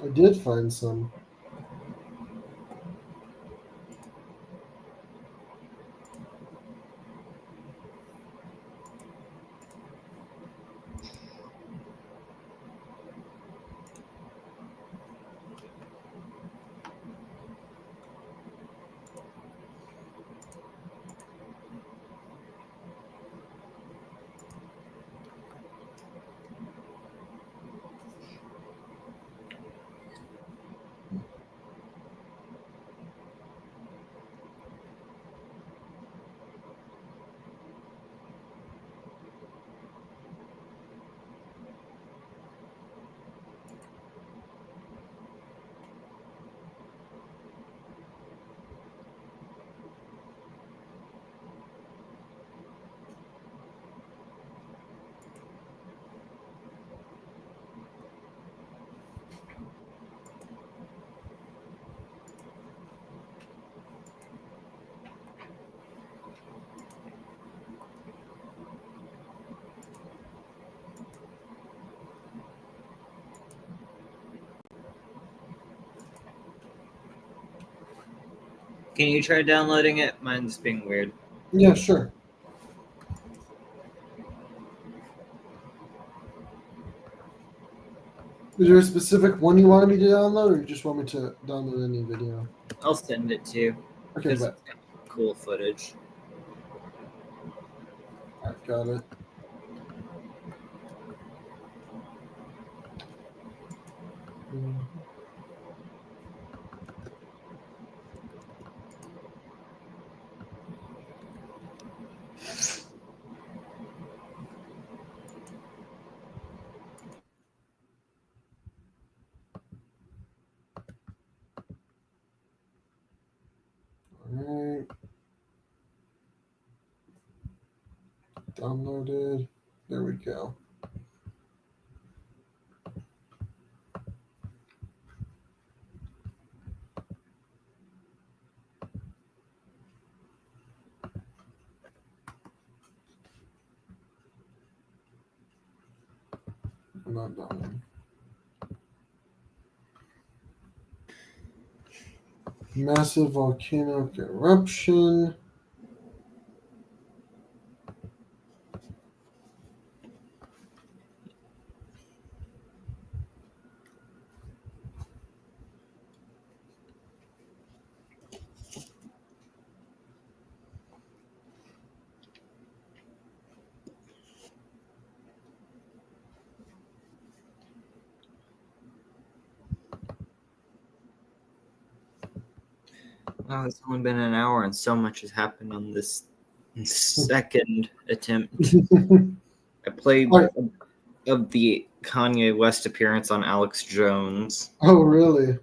I did find some. Can you try downloading it? Mine's being weird. Yeah, sure. Is there a specific one you wanted me to download, or you just want me to download any video? I'll send it to you. Okay, Because but it's got cool footage. I got it. All right. Downloaded. There we go. Not that one. Massive volcanic eruption. Wow, it's only been an hour and so much has happened on this second attempt. I played of the Kanye West appearance on Alex Jones. Oh, really?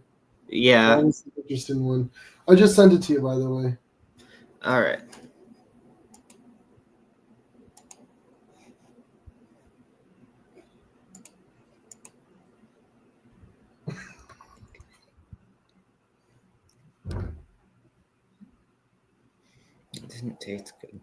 Yeah. That was an interesting one. I just sent it to you, by the way. All right. It didn't taste good.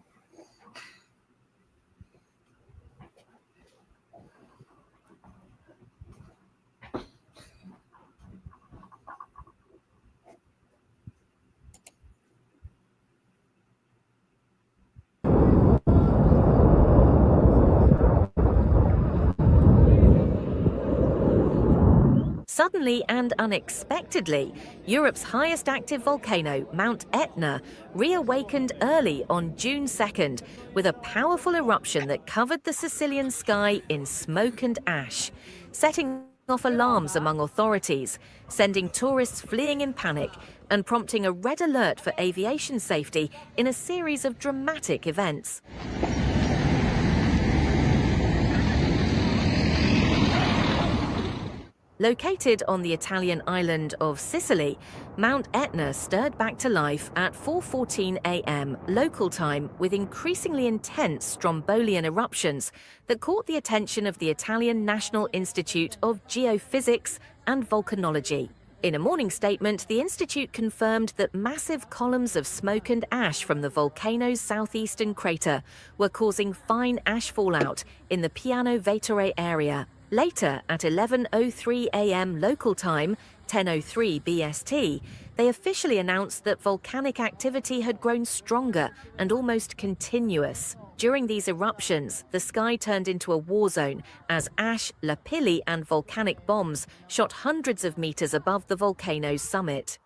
Suddenly and unexpectedly, Europe's highest active volcano, Mount Etna, reawakened early on June 2nd with a powerful eruption that covered the Sicilian sky in smoke and ash, setting off alarms among authorities, sending tourists fleeing in panic and prompting a red alert for aviation safety in a series of dramatic events. Located on the Italian island of Sicily, Mount Etna stirred back to life at 4:14 a.m. local time with increasingly intense strombolian eruptions that caught the attention of the Italian National Institute of Geophysics and Volcanology. In a morning statement, the institute confirmed that massive columns of smoke and ash from the volcano's southeastern crater were causing fine ash fallout in the Piano Vettore area. Later, at 11:03 a.m. local time, 10:03 BST, they officially announced that volcanic activity had grown stronger and almost continuous. During these eruptions, the sky turned into a war zone as ash, lapilli, and volcanic bombs shot hundreds of meters above the volcano's summit.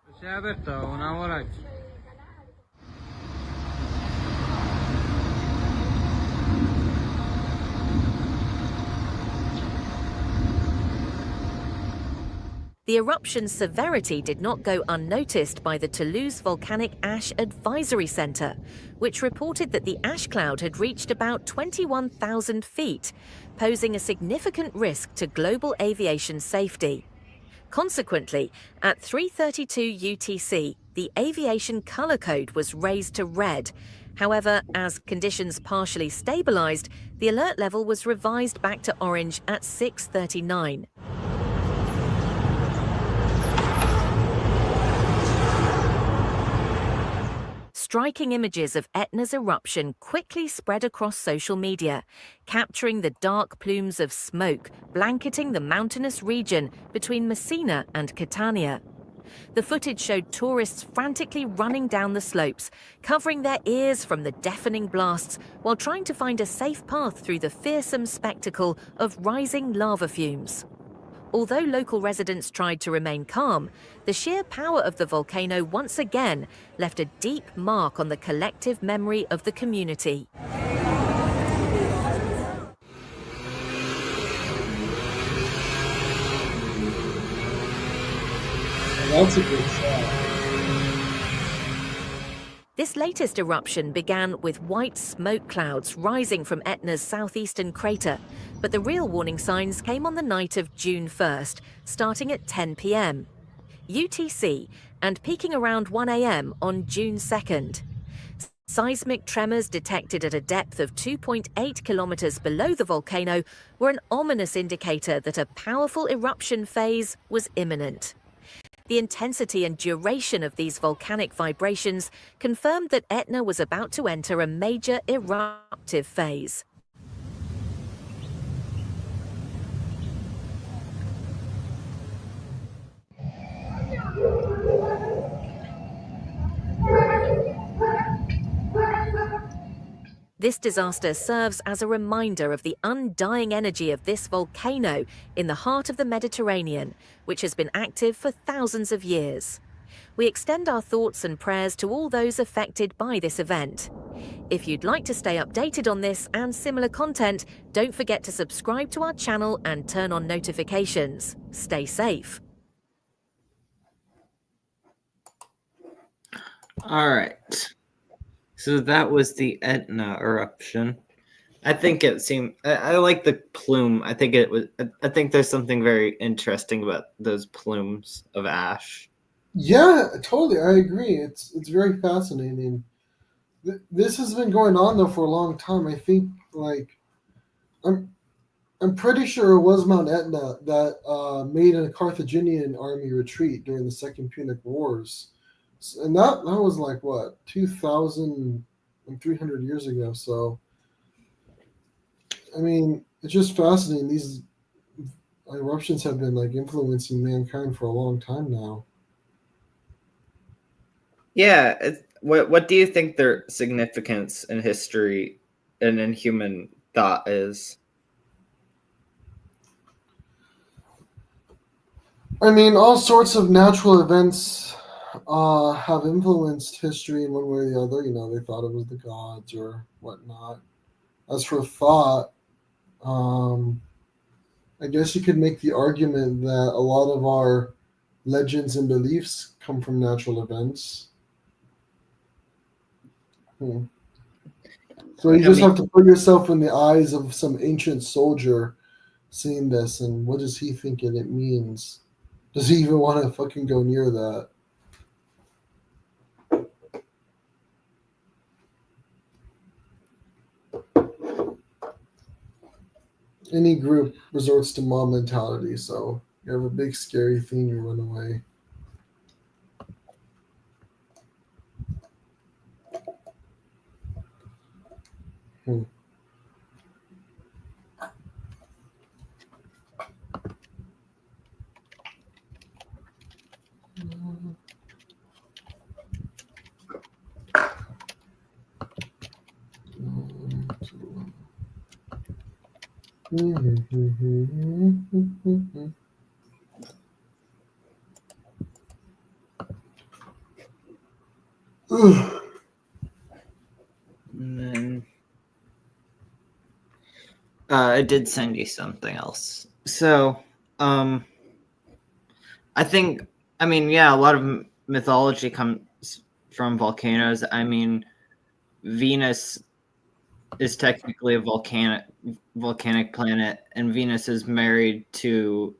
The eruption's severity did not go unnoticed by the Toulouse Volcanic Ash Advisory Center, which reported that the ash cloud had reached about 21,000 feet, posing a significant risk to global aviation safety. Consequently, at 3:32 UTC, the aviation color code was raised to red. However, as conditions partially stabilized, the alert level was revised back to orange at 6:39. Striking images of Etna's eruption quickly spread across social media, capturing the dark plumes of smoke blanketing the mountainous region between Messina and Catania. The footage showed tourists frantically running down the slopes, covering their ears from the deafening blasts while trying to find a safe path through the fearsome spectacle of rising lava fumes. Although local residents tried to remain calm, the sheer power of the volcano once again left a deep mark on the collective memory of the community. That's a good shot. This latest eruption began with white smoke clouds rising from Etna's southeastern crater, but the real warning signs came on the night of June 1st, starting at 10 p.m. UTC and peaking around 1 a.m. on June 2nd. Seismic tremors detected at a depth of 2.8 kilometers below the volcano were an ominous indicator that a powerful eruption phase was imminent. The intensity and duration of these volcanic vibrations confirmed that Etna was about to enter a major eruptive phase. This disaster serves as a reminder of the undying energy of this volcano in the heart of the Mediterranean, which has been active for thousands of years. We extend our thoughts and prayers to all those affected by this event. If you'd like to stay updated on this and similar content, don't forget to subscribe to our channel and turn on notifications. Stay safe. All right. So that was the Etna eruption. I think it seemed. I like the plume. I think it was. I think there's something very interesting about those plumes of ash. Yeah, totally. I agree. It's very fascinating. This has been going on though for a long time. I think I'm pretty sure it was Mount Etna that made a Carthaginian army retreat during the Second Punic Wars. And that was like what, 2,300 years ago. So I mean, it's just fascinating. These eruptions have been like influencing mankind for a long time now. Yeah. What do you think their significance in history and in human thought is? I mean, all sorts of natural events have influenced history in one way or the other. You know, they thought it was the gods or whatnot. As for thought, I guess you could make the argument that a lot of our legends and beliefs come from natural events. So you just have to put yourself in the eyes of some ancient soldier seeing this, and what does he think it means? Does he even want to fucking go near that? Any group resorts to mob mentality, so you have a big scary thing, you run away. And then I did send you something else. So, I think, I mean, yeah, a lot of mythology comes from volcanoes. I mean, Venus is technically a volcanic planet, and Venus is married to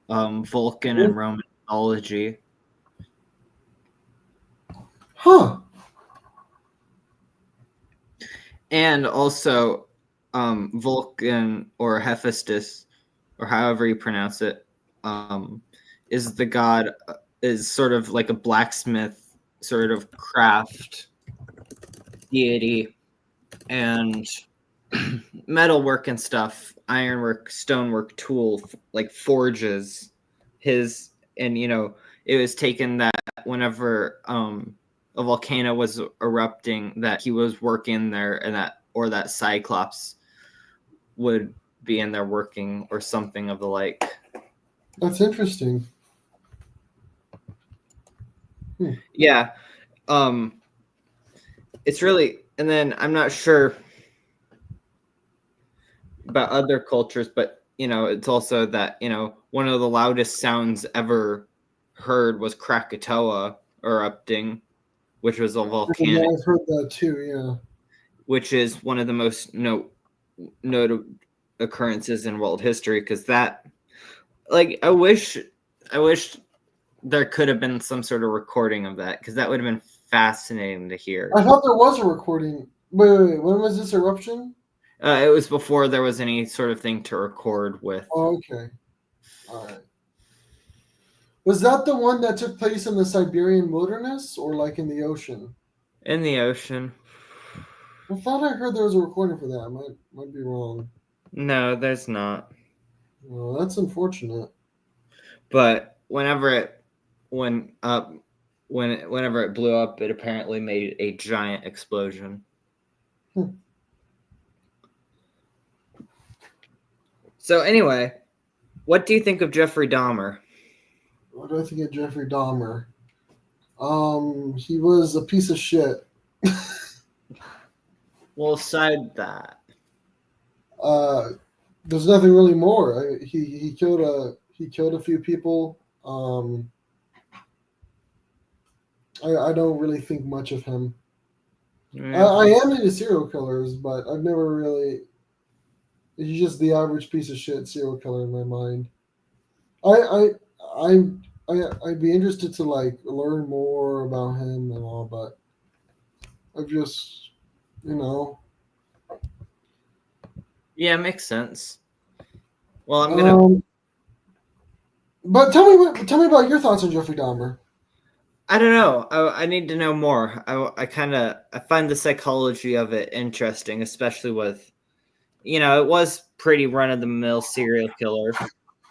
Vulcan in Roman mythology. Huh. And also, Vulcan or Hephaestus, or however you pronounce it, is the god, is sort of like a blacksmith sort of craft deity, and metalwork and stuff, ironwork, stonework, tool, like forges his. And you know, it was taken that whenever a volcano was erupting, that he was working there, and that Cyclops would be in there working, or something of the like. That's interesting. Yeah. It's really, and then I'm not sure about other cultures, but you know, it's also that, you know, one of the loudest sounds ever heard was Krakatoa erupting, which was a volcanic. Yeah, I've heard that too, yeah. Which is one of the most noted occurrences in world history, because that, like, I wish there could have been some sort of recording of that, because that would have been fascinating to hear. I thought there was a recording. Wait. When was this eruption? It was before there was any sort of thing to record with. Oh, okay. All right. Was that the one that took place in the Siberian wilderness or like in the ocean? In the ocean. I thought I heard there was a recording for that. I might be wrong. No, there's not. Well, that's unfortunate. But whenever it blew up, it apparently made a giant explosion. So anyway, what do you think of Jeffrey Dahmer? What do I think of Jeffrey Dahmer? He was a piece of shit. Well, aside that, There's nothing really more. He killed a few people. I don't really think much of him. I am into serial killers, but I've never really. He's just the average piece of shit serial killer in my mind. I'd be interested to like learn more about him and all, but I've just, yeah, makes sense. Well, I'm gonna. But tell me about your thoughts on Jeffrey Dahmer. I don't know. I need to know more. I find the psychology of it interesting, especially with, it was pretty run of the mill serial killer.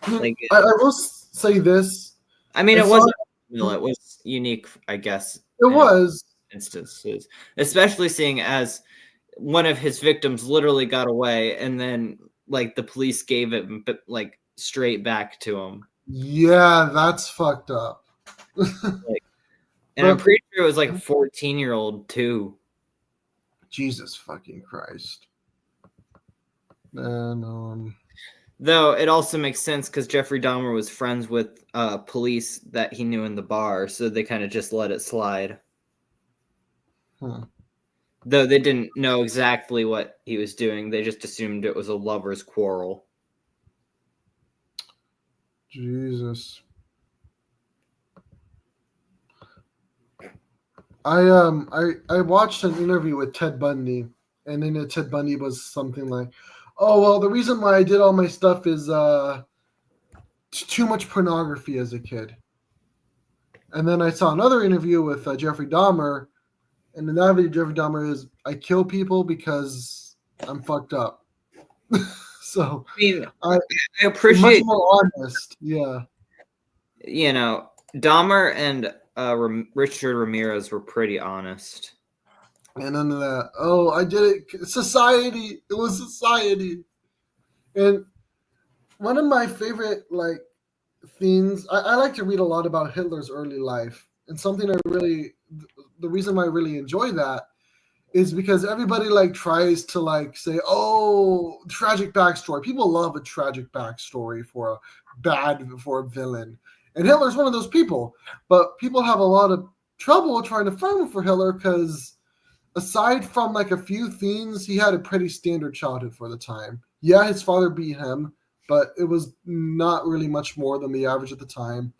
Like I will say this. I mean, it wasn't. It was unique, I guess. It was instances, especially seeing as one of his victims literally got away, and then like the police gave it like straight back to him. Yeah, that's fucked up. And I'm pretty sure it was like a 14-year-old too. Jesus fucking Christ. And though it also makes sense because Jeffrey Dahmer was friends with police that he knew in the bar, so they kind of just let it slide. Huh. Though they didn't know exactly what he was doing, they just assumed it was a lover's quarrel. Jesus. I watched an interview with Ted Bundy, and in it Ted Bundy was something like, "Oh well, the reason why I did all my stuff is too much pornography as a kid." And then I saw another interview with Jeffrey Dahmer, and in that video, Jeffrey Dahmer is, "I kill people because I'm fucked up." So I mean, I appreciate much more honest, yeah. Dahmer and Richard Ramirez were pretty honest. And none of that. Oh, I did it. Society. It was society. And one of my favorite things. I like to read a lot about Hitler's early life, and something the reason why I really enjoy that is because everybody tries to say, oh, tragic backstory. People love a tragic backstory for a villain. And Hitler's one of those people. But people have a lot of trouble trying to find him for Hitler because aside from a few things, he had a pretty standard childhood for the time. Yeah, his father beat him, but it was not really much more than the average at the time.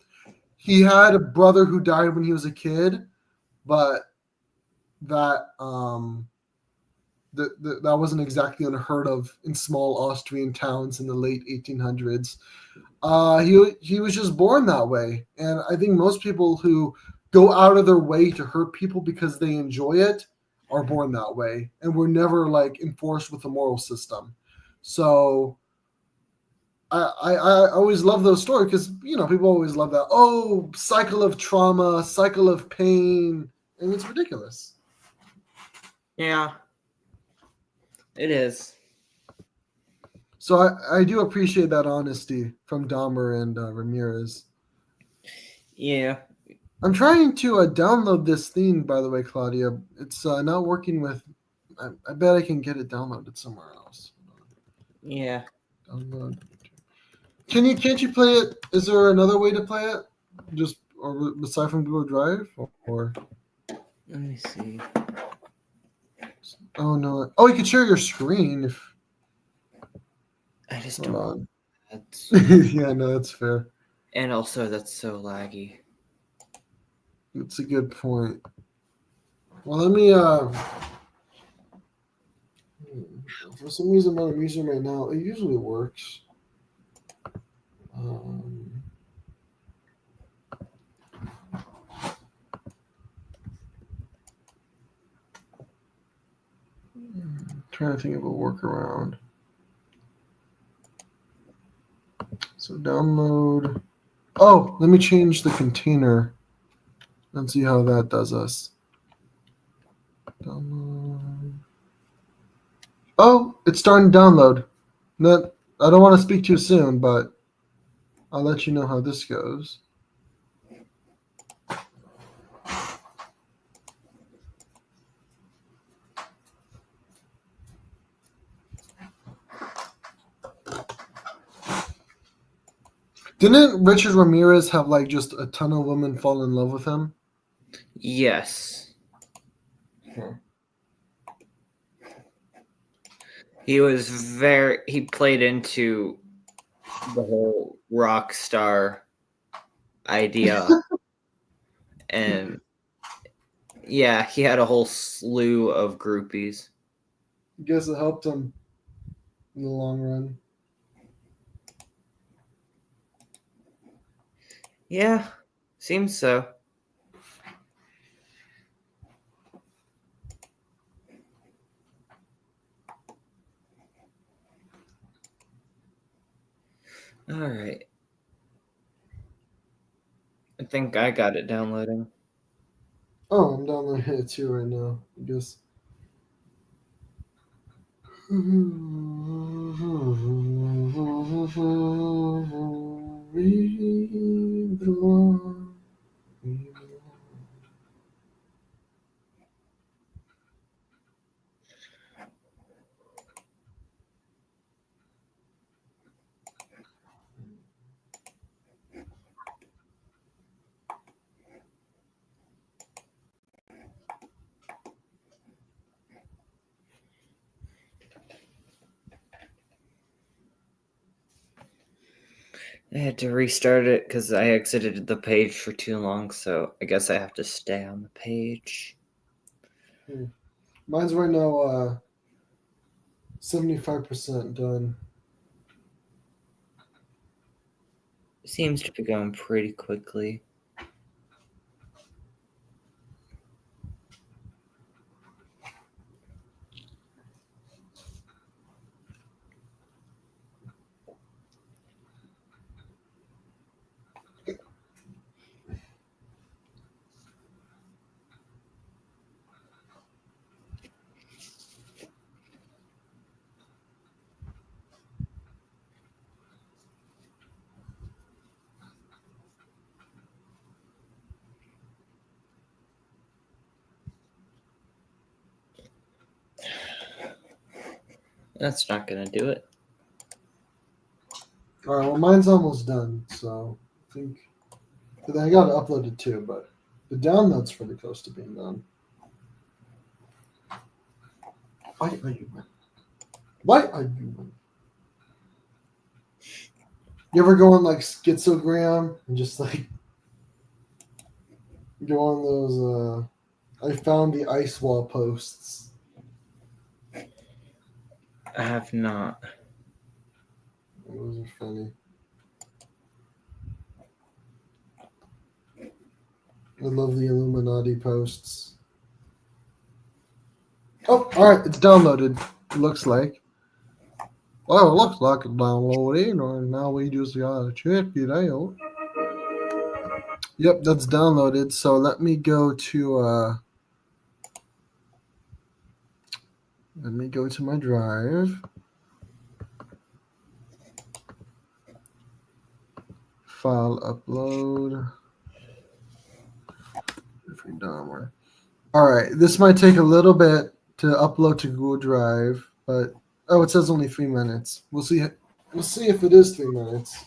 He had a brother who died when he was a kid, but that that wasn't exactly unheard of in small Austrian towns in the late 1800s. He was just born that way, and I think most people who go out of their way to hurt people because they enjoy it are born that way, and were never enforced with a moral system. So I always love those stories because people always love that, oh, cycle of trauma, cycle of pain, and it's ridiculous. Yeah, it is. So I do appreciate that honesty from Dahmer and Ramirez. Yeah. I'm trying to download this theme, by the way, Claudia. It's not working with. I bet I can get it downloaded somewhere else. Yeah. Download. Can't you play it? Is there another way to play it? Or aside from Google Drive, or? Let me see. Oh no! Oh, you could share your screen if. I just Hold don't. on. That's Yeah, no, that's fair. and also that's so laggy. That's a good point. Well, let me. For some reason, what I'm using right now, it usually works. Um, Trying to think of a workaround. So download. Oh, let me change the container and see how that does us. Download. Oh, it's starting to download. That I don't want to speak too soon, but I'll let you know how this goes. Didn't Richard Ramirez have like just a ton of women fall in love with him? Yes. Huh. He played into the whole rock star idea. And yeah, he had a whole slew of groupies. I guess it helped him in the long run. Yeah, seems so. All right. I think I got it downloading. Oh, I'm downloading it too right now. I guess. I had to restart it because I exited the page for too long, so I guess I have to stay on the page. Mine's right now 75% done. Seems to be going pretty quickly. That's not gonna do it. All right, well, mine's almost done, so I think. But then I got to upload it too, but the download's pretty close to being done. Why are you winning? Why are you winning? You ever go on like Schizogram and just like go on those I found the ice wall posts? I have not. Those are funny. I love the Illuminati posts. Oh, all right, it's downloaded. It looks like. Well, it looks like it's downloading, and now we just gotta check it out. Yep, that's downloaded. So let me go to my drive. File upload. All right, this might take a little bit to upload to Google Drive, but oh, it says only 3 minutes. We'll see. We'll see if it is 3 minutes.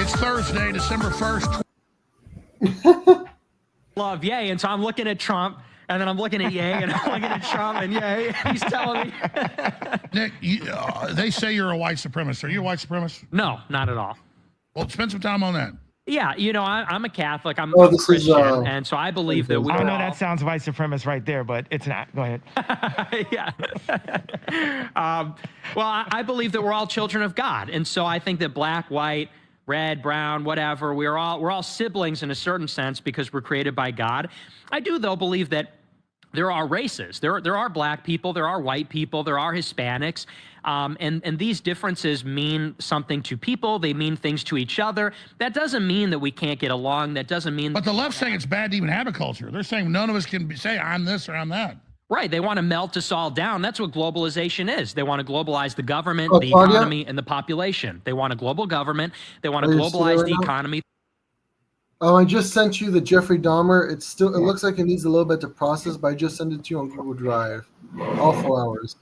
It's Thursday, December 1st. Love, yay. And so I'm looking at Trump, and then I'm looking at yay, and I'm looking at Trump, and yay. He's telling me. Nick, they say you're a white supremacist. Are you a white supremacist? No, not at all. Well, spend some time on that. Yeah, I'm a Catholic. I'm Oh, this is, Christian, and so I believe that we I are know all... that sounds white supremacist right there, but it's not. Go ahead. Yeah. Well, I believe that we're all children of God, and so I think that black, white, red, brown, whatever, we're all siblings in a certain sense because we're created by God. I do, though, believe that there are races. There are black people, there are white people, there are Hispanics, and these differences mean something to people. They mean things to each other. That doesn't mean that we can't get along. That doesn't mean. But the left's saying it's bad to even have a culture. They're saying none of us can say I'm this or I'm that. Right. They want to melt us all down. That's what globalization is. They want to globalize the government, the Claudia? economy, and the population. They want a global government. They want to Are you still globalize there the now? economy. I just sent you the Jeffrey Dahmer. It looks like it needs a little bit to process, but I just sent it to you on Google Drive. All 4 hours.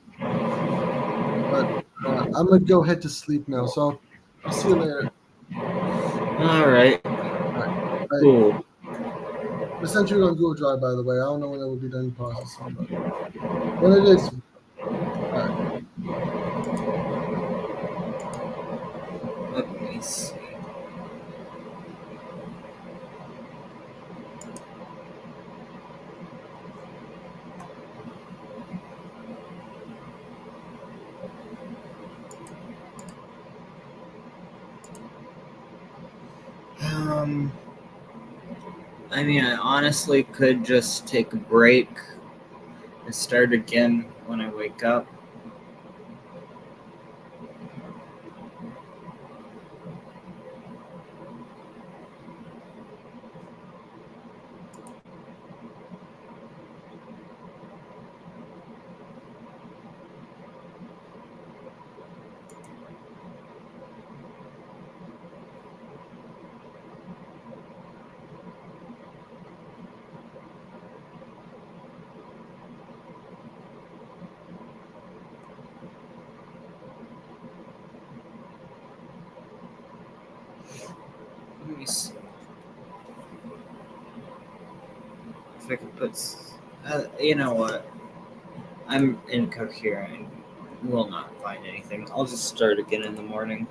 But I'm gonna go head to sleep now, so I'll see you later. All right. Bye. Cool. I sent you it on Google Drive, by the way. I don't know when it will be done processing, but when it is. Alright. Let me see. I mean, I honestly could just take a break and start again when I wake up. Let me see. If I could put. You know what? I'm incoherent. Will not find anything. I'll just start again in the morning.